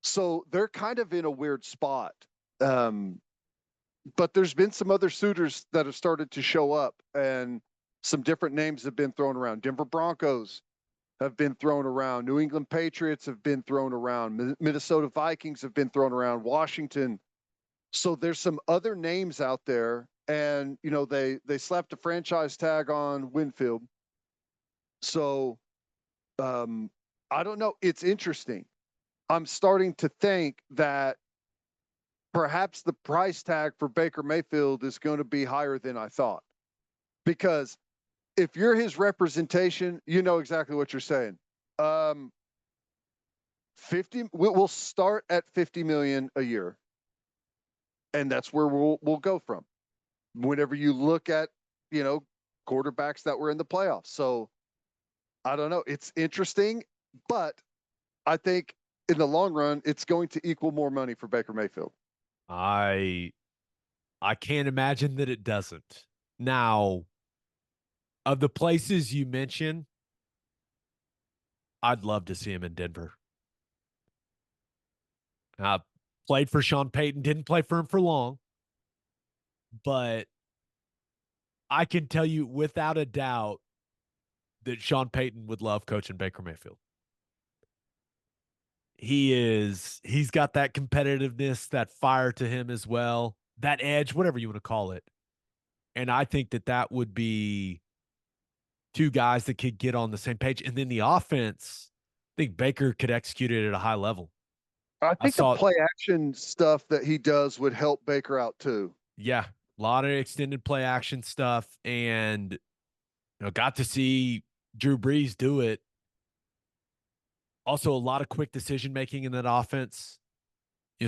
So they're kind of in a weird spot. But there's been some other suitors that have started to show up and some different names have been thrown around. Denver Broncos have been thrown around. New England Patriots have been thrown around. Minnesota Vikings have been thrown around. Washington. So there's some other names out there. And, they slapped a franchise tag on Winfield. So I don't know. It's interesting. I'm starting to think that perhaps the price tag for Baker Mayfield is going to be higher than I thought. Because if you're his representation, you know exactly what you're saying. 50, we'll start at 50 million a year. And that's where we'll go from. Whenever you look at, quarterbacks that were in the playoffs. So I don't know. It's interesting, but I think in the long run, it's going to equal more money for Baker Mayfield. I can't imagine that it doesn't. Now, of the places you mentioned, I'd love to see him in Denver. Played for Sean Payton, didn't play for him for long, but I can tell you without a doubt that Sean Payton would love coaching Baker Mayfield. He's got that competitiveness, that fire to him as well, that edge, whatever you want to call it. And I think that would be two guys that could get on the same page. And then the offense, I think Baker could execute it at a high level. I think the play action stuff that he does would help Baker out too. Yeah. A lot of extended play action stuff. And got to see Drew Brees do it. Also, a lot of quick decision making in that offense.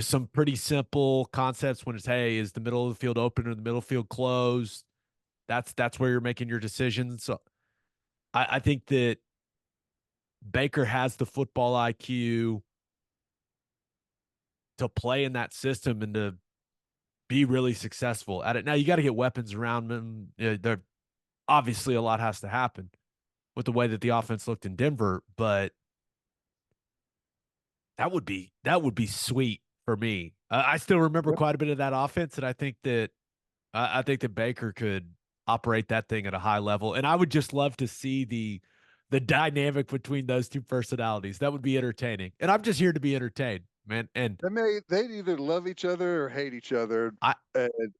Some pretty simple concepts when it's, hey, is the middle of the field open or the middle field closed? That's where you're making your decisions. So I think that Baker has the football IQ to play in that system and to be really successful at it. Now, you got to get weapons around him. There obviously a lot has to happen with the way that the offense looked in Denver, but that would be sweet for me. I still remember quite a bit of that offense, and I think that Baker could operate that thing at a high level. And I would just love to see the dynamic between those two personalities. That would be entertaining. And I'm just here to be entertained. man. And They'd either love each other or hate each other. I And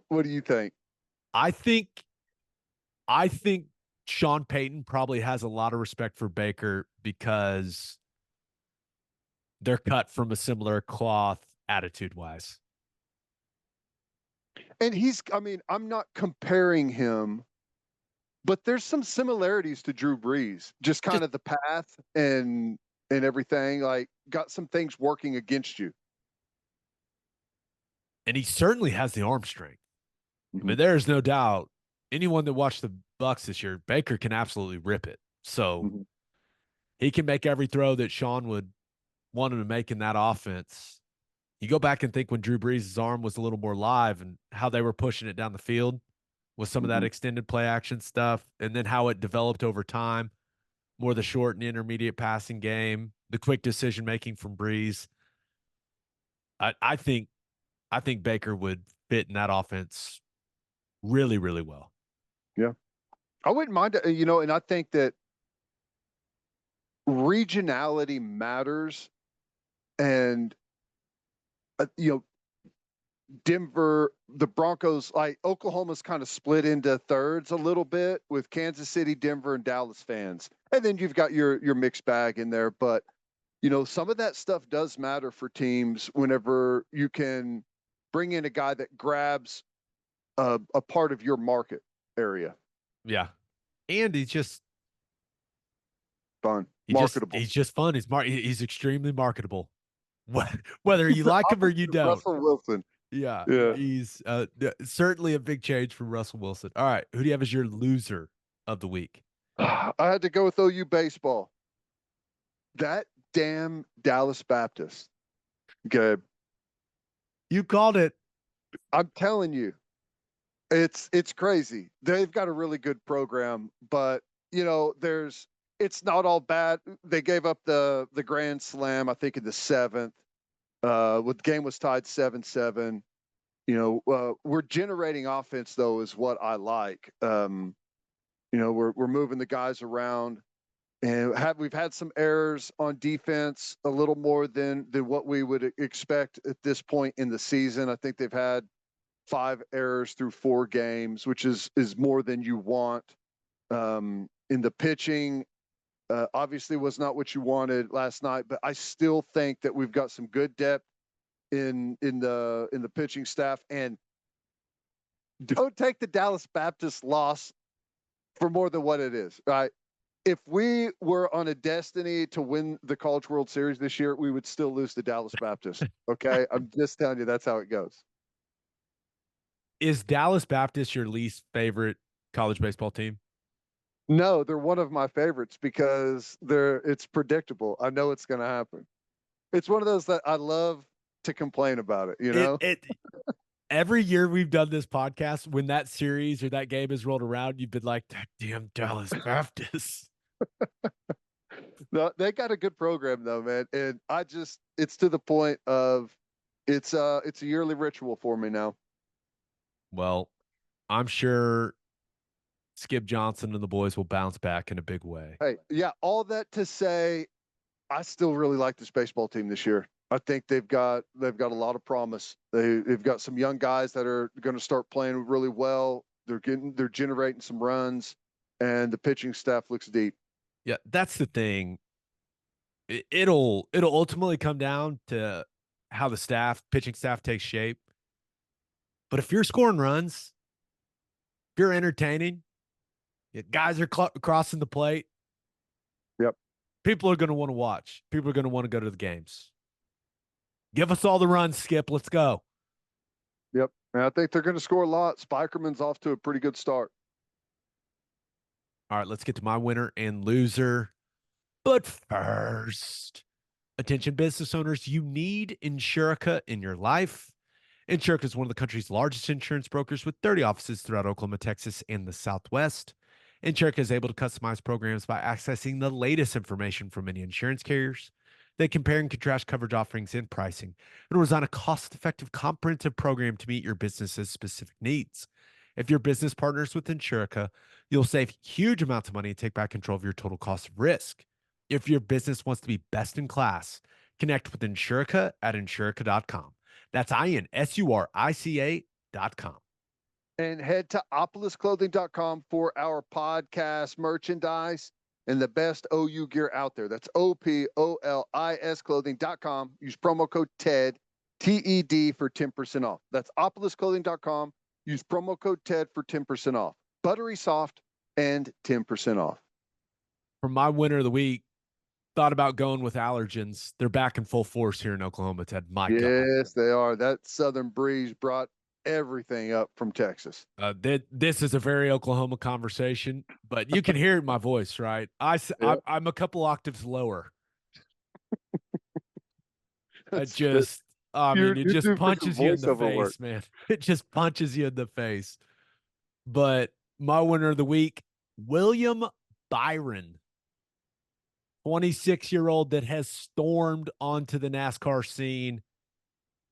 what do you think? I think I think Sean Payton probably has a lot of respect for Baker because they're cut from a similar cloth attitude wise. And I mean, I'm not comparing him, but there's some similarities to Drew Brees, just kind Just of the path and everything. Like, got some things working against you. and he certainly has the arm strength. I Mm-hmm. mean, there is no doubt anyone that watched the Bucks this year, Baker can absolutely rip it. So Mm-hmm. he can make every throw that Sean would want him to make in that offense. You go back and think when Drew Brees' arm was a little more live and how they were pushing it down the field with some of that Mm-hmm. extended play action stuff, and then how it developed over time, more the short and intermediate passing game, the quick decision making from Brees. I think Baker would fit in that offense really, really well. Yeah, I wouldn't mind it, and I think that regionality matters. And Denver, the Broncos, like Oklahoma's kind of split into thirds a little bit with Kansas City, Denver, and Dallas fans. And then you've got your mixed bag in there. But, some of that stuff does matter for teams whenever you can bring in a guy that grabs a part of your market area. Yeah. And he's just Fun, marketable. he's just fun. He's extremely marketable. Whether you like him or you don't. Russell Wilson. Yeah. Yeah. He's certainly a big change from Russell Wilson. All right. Who do you have as your loser of the week? I had to go with OU baseball. That damn Dallas Baptist. Gabe. You called it. I'm telling you, it's crazy. They've got a really good program, but it's not all bad. They gave up the grand slam, I think, in the seventh. The game was tied 7-7. We're generating offense though, is what I like. We're moving the guys around, and we've had some errors on defense, a little more than what we would expect at this point in the season. I think they've had 5 errors through 4 games, which is more than you want. In the pitching, obviously was not what you wanted last night, but I still think that we've got some good depth in the pitching staff. And don't take the Dallas Baptist loss for more than what it is, right? If we were on a destiny to win the College World Series this year, we would still lose to Dallas Baptist. Okay, I'm just telling you, that's how it goes. Is Dallas Baptist your least favorite college baseball team? No, they're one of my favorites because it's predictable. I know it's going to happen. It's one of those that I love to complain about it, Every year we've done this podcast, when that series or that game has rolled around, you've been like, that damn Dallas Baptist. No, they got a good program though, man. And it's to the point of it's a yearly ritual for me now. Well, I'm sure Skip Johnson and the boys will bounce back in a big way. Hey, yeah, all that to say, I still really like this baseball team this year. I think they've got a lot of promise. They've got some young guys that are going to start playing really well. They're generating some runs, and the pitching staff looks deep. Yeah, that's the thing. It'll ultimately come down to how the pitching staff takes shape. But if you're scoring runs, if you're entertaining, guys are crossing the plate. Yep. People are going to want to watch. People are going to want to go to the games. Give us all the runs, Skip. Let's go. Yep. And I think they're going to score a lot. Spikerman's off to a pretty good start. All right, let's get to my winner and loser. But first, attention business owners, you need Insurica in your life. Insurica is one of the country's largest insurance brokers with 30 offices throughout Oklahoma, Texas, and the Southwest. Insurica is able to customize programs by accessing the latest information from many insurance carriers. They compare and contrast coverage offerings and pricing and design a cost-effective, comprehensive program to meet your business's specific needs. If your business partners with Insurica, you'll save huge amounts of money and take back control of your total cost of risk. If your business wants to be best in class, Connect with Insurica at insurica.com. That's INSURICA.com. And head to opolisclothing.com for our podcast merchandise and the best OU gear out there. That's OPOLIS clothing.com. Use promo code TED, TED for 10% off. That's opolisclothing.com. Use promo code TED for 10% off. Buttery soft and 10% off. For my winner of the week, thought about going with allergens. They're back in full force here in Oklahoma, Ted. My God. Yes, they are. That southern breeze brought everything up from Texas. This is a very Oklahoma conversation, but you can hear it in my voice, right? Yep. I'm a couple octaves lower. It That's just, I mean, it you're just doing freaking punches you in the voiceover work. face, man. It just punches you in the face. But my winner of the week, William Byron, 26-year-old that has stormed onto the NASCAR scene,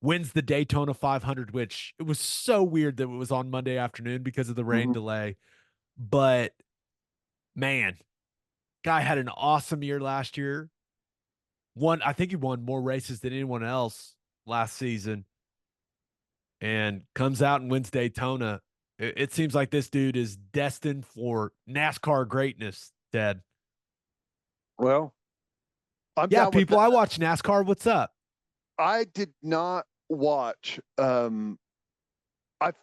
wins the Daytona 500, which it was so weird that it was on Monday afternoon because of the rain delay. But man, guy had an awesome year last year. I think he won more races than anyone else last season, and comes out and wins Daytona. It seems like this dude is destined for NASCAR greatness, Dad. Well, I'm Yeah, down with people, that. I watch NASCAR. What's up? I did not watch. I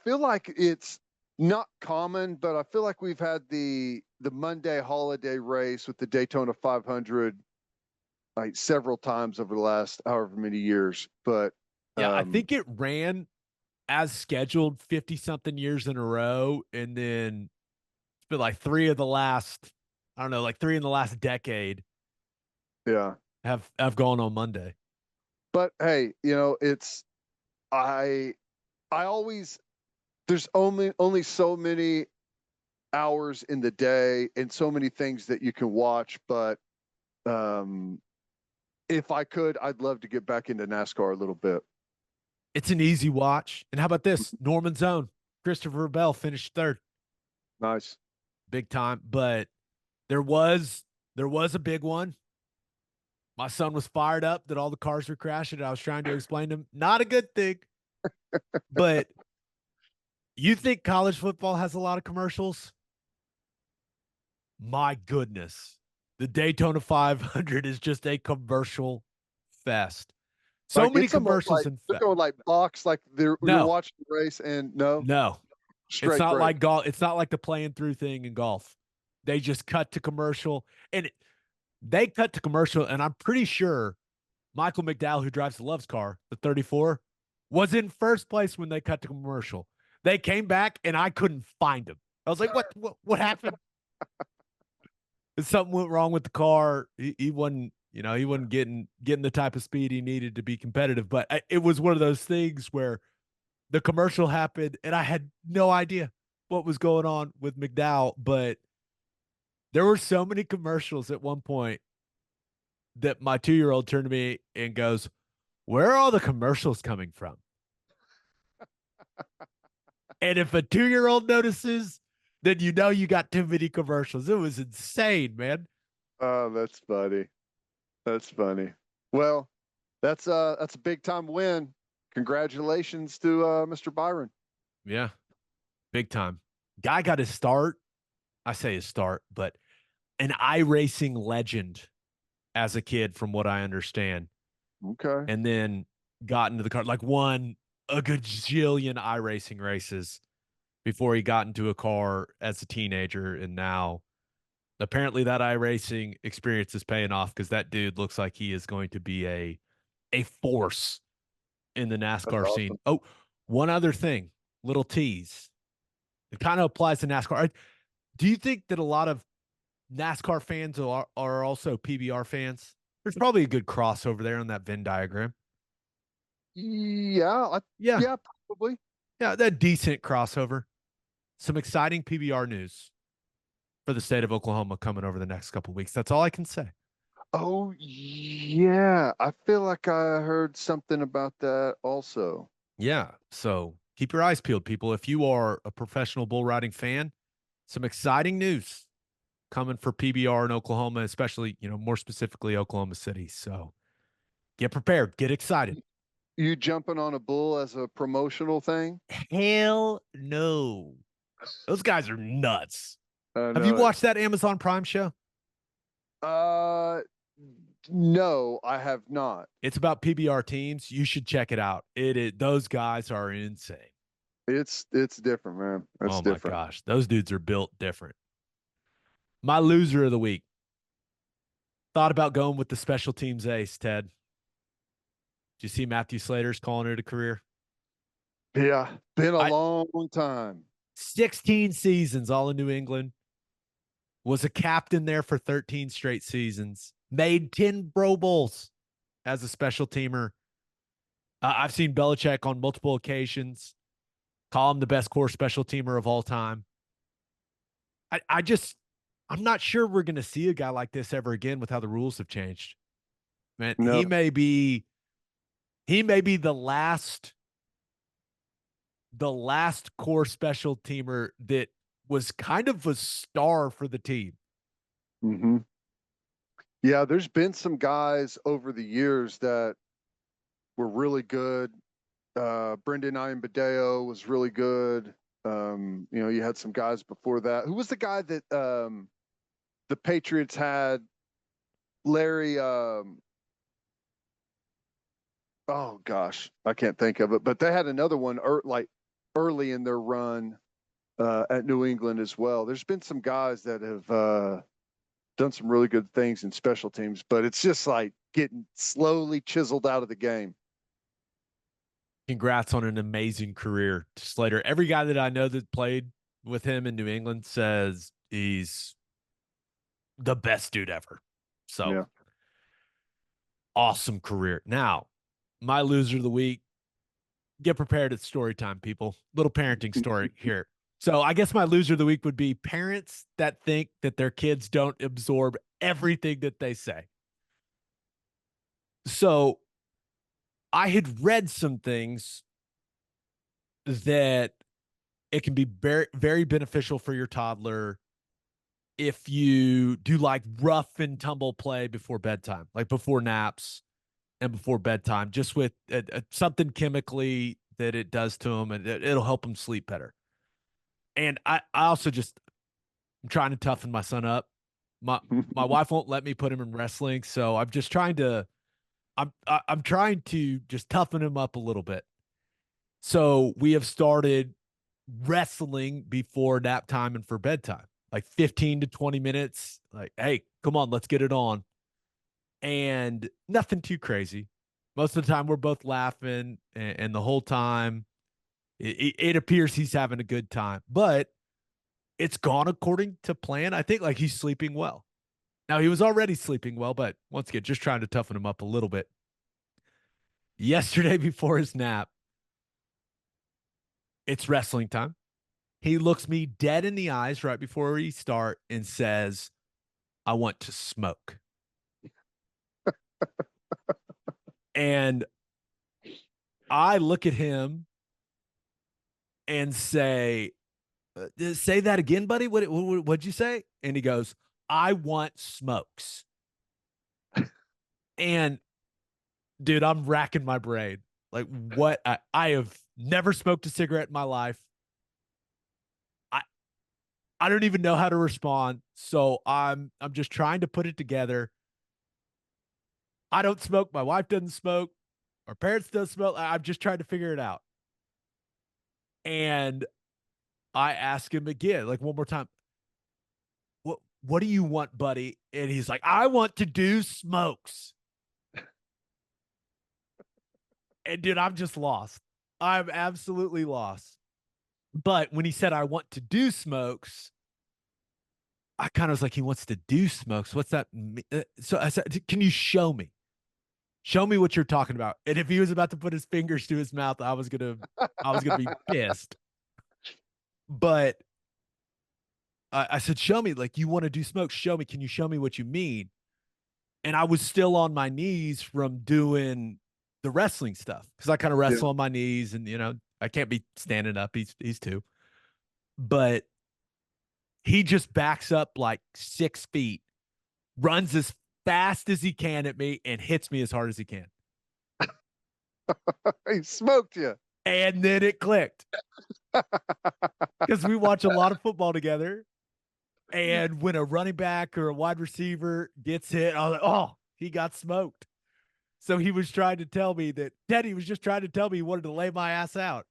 feel like it's not common, but I feel like we've had the Monday holiday race with the Daytona 500 like several times over the last however many years. But Yeah, I think it ran as scheduled 50 something years in a row. And then it's been like three in the last decade yeah. have gone on Monday. But hey, it's I always there's only so many hours in the day and so many things that you can watch. But if I could, I'd love to get back into NASCAR a little bit. It's an easy watch. And how about this? Norman's own Christopher Bell finished third. Nice. Big time. But there was a big one. My son was fired up that all the cars were crashing. I was trying to explain to him, not a good thing. But you think college football has a lot of commercials? My goodness. The Daytona 500 is just a commercial fest. So Like many it's almost commercials like in they're going like box, like you're No, watching the race and no, no. It's straight not break. like golf. It's not like the playing through thing in golf. They just cut to commercial, and they cut to commercial, and I'm pretty sure Michael McDowell, who drives the Love's car, the 34, was in first place when they cut to commercial. They came back, and I couldn't find him. I was like, what happened? Something went wrong with the car. He wasn't, he wasn't getting the type of speed he needed to be competitive. But it was one of those things where the commercial happened, and I had no idea what was going on with McDowell. But there were so many commercials at one point that my 2-year-old turned to me and goes, "Where are all the commercials coming from?" And if a 2-year-old notices, then you know you got too many commercials. It was insane, man. Oh, that's funny. That's funny. Well, that's a big time win. Congratulations to Mr. Byron. Yeah, big time. Guy got his start. I say his start, but an iRacing legend as a kid, from what I understand. Okay. And then got into the car, like won a gajillion iRacing races before he got into a car as a teenager. And now apparently that iRacing experience is paying off because that dude looks like he is going to be a force in the That's NASCAR scene. awesome. Oh, one other thing, little tease. It kind of applies to NASCAR. Do you think that a lot of NASCAR fans are also PBR fans? There's probably a good crossover there on that Venn diagram. Yeah. Yeah. Yeah, probably. Yeah, that decent crossover. Some exciting PBR news for the state of Oklahoma coming over the next couple of weeks. That's all I can say. Oh, yeah. I feel like I heard something about that also. Yeah. So keep your eyes peeled, people. If you are a professional bull riding fan, some exciting news coming for PBR in Oklahoma, especially, more specifically Oklahoma City. So Get prepared. Get excited. You jumping on a bull as a promotional thing? Hell no. Those guys are nuts. I Have you know it. watched that Amazon Prime show? Uh, no, I have not. It's about PBR teams. You should check it out. Those guys are insane. It's different, man. It's Oh my different. gosh. Those dudes are built different. My loser of the week. Thought about going with the special teams ace, Ted. Did you see Matthew Slater's calling it a career? Yeah, been a I long time. 16 seasons all in New England. Was a captain there for 13 straight seasons. Made 10 Pro Bowls as a special teamer. I've seen Belichick on multiple occasions call him the best core special teamer of all time. I'm not sure we're going to see a guy like this ever again with how the rules have changed. Man, No, he may be the last core special teamer that was kind of a star for the team. mm-hmm. Yeah, there's been some guys over the years that were really good. Brendan Iambadeo was really good. You had some guys before that. Who was the guy that the Patriots had? Larry. Oh gosh, I can't think of it. But they had another one like early in their run at New England as well. There's been some guys that have done some really good things in special teams, but it's just like getting slowly chiseled out of the game. Congrats on an amazing career, Slater. Every guy that I know that played with him in New England says he's the best dude ever. So Yeah. awesome career. Now, my loser of the week. Get prepared. It's story time, people. Little parenting story here. So I guess my loser of the week would be parents that think that their kids don't absorb everything that they say. So I had read some things that it can be very, very beneficial for your toddler if you do like rough and tumble play before bedtime, like before naps and before bedtime, just with something chemically that it does to them, and it'll help them sleep better. And I also just I'm trying to toughen my son up. My wife won't let me put him in wrestling, so I'm trying to just toughen him up a little bit. So we have started wrestling before nap time and for bedtime, like 15 to 20 minutes. Like, hey, come on, let's get it on. And nothing too crazy. Most of the time, we're both laughing, and the whole time, it appears he's having a good time. But it's gone according to plan. I think like he's sleeping well. Now, he was already sleeping well, but once again, just trying to toughen him up a little bit. Yesterday, before his nap, it's wrestling time. He looks me dead in the eyes right before we start and says, I want to smoke. And I look at him and say that again, buddy. What'd you say? And he goes, I want smokes. And dude, I'm racking my brain. Like what? I have never smoked a cigarette in my life. I don't even know how to respond. So I'm just trying to put it together. I don't smoke. My wife doesn't smoke. Our parents don't smoke. I'm just trying to figure it out. And I ask him again, like one more time, what do you want, buddy? And he's like, I want to do smokes. And dude, I'm just lost. I'm absolutely lost. But when he said I want to do smokes, I kind of was like, he wants to do smokes. What's that? So I said, can you show me? Show me what you're talking about. And if he was about to put his fingers to his mouth, I was gonna be pissed. But I said, show me, like you want to do smokes. Show me. Can you show me what you mean? And I was still on my knees from doing the wrestling stuff because I kind of wrestle on my knees, and I can't be standing up. He's two. But he just backs up like 6 feet, runs as fast as he can at me, and hits me as hard as he can. He smoked you. And then it clicked because we watch a lot of football together. And when a running back or a wide receiver gets hit, I was like, oh, he got smoked. So he was trying to tell me that Teddy was just trying to tell me he wanted to lay my ass out.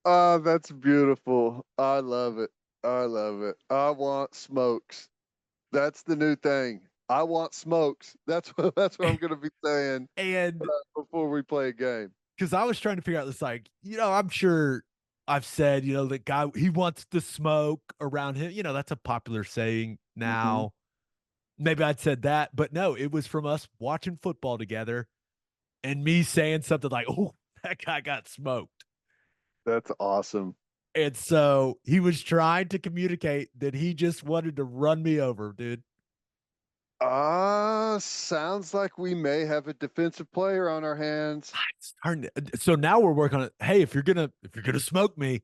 Oh, that's beautiful. I love it. I love it. I want smokes. That's the new thing. I want smokes. That's what I'm gonna be saying And before we play a game. because I was trying to figure out this, like, I'm sure I've said, the guy, he wants to smoke around him. That's a popular saying Hmm. now. Maybe I'd said that, but no, it was from us watching football together and me saying something like, oh, that guy got smoked. That's awesome. And so he was trying to communicate that he just wanted to run me over, dude. Sounds like we may have a defensive player on our hands. So now we're working on it. Hey, if you're gonna smoke me,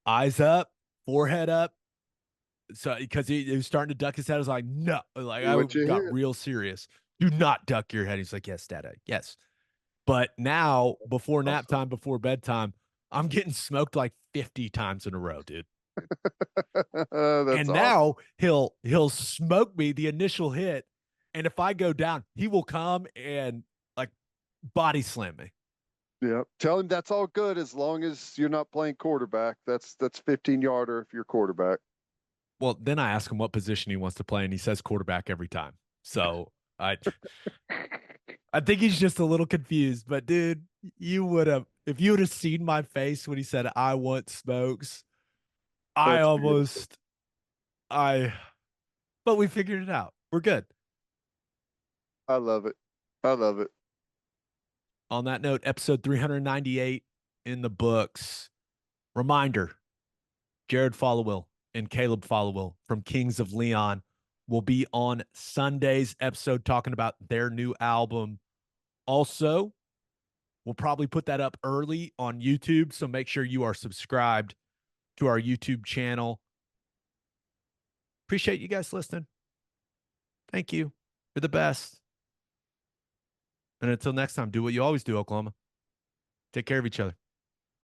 eyes up, forehead up. So because he was starting to duck his head, I was like, no, like I What you got hear? real serious. Do not duck your head. He's like, yes, dad, yes. But now, before nap Awesome. time, before bedtime, I'm getting smoked like 50 times in a row, dude. That's And awesome. now he'll smoke me the initial hit, and if I go down, he will come and like body slam me. Yeah. Tell him that's all good as long as you're not playing quarterback. That's 15 yarder if you're quarterback. Well, then I ask him what position he wants to play, and he says quarterback every time. So I think he's just a little confused. But dude, you would have if you would have seen my face when he said I want smokes. I That's beautiful. almost I but we figured it out. We're good. I love it. I love it. On that note, episode 398 in the books. Reminder, Jared Followill and Caleb Followill from Kings of Leon will be on Sunday's episode talking about their new album. Also, we'll probably put that up early on YouTube, so make sure you are subscribed to our YouTube channel. Appreciate you guys listening. Thank you. You're the best. And until next time, do what you always do, Oklahoma. Take care of each other.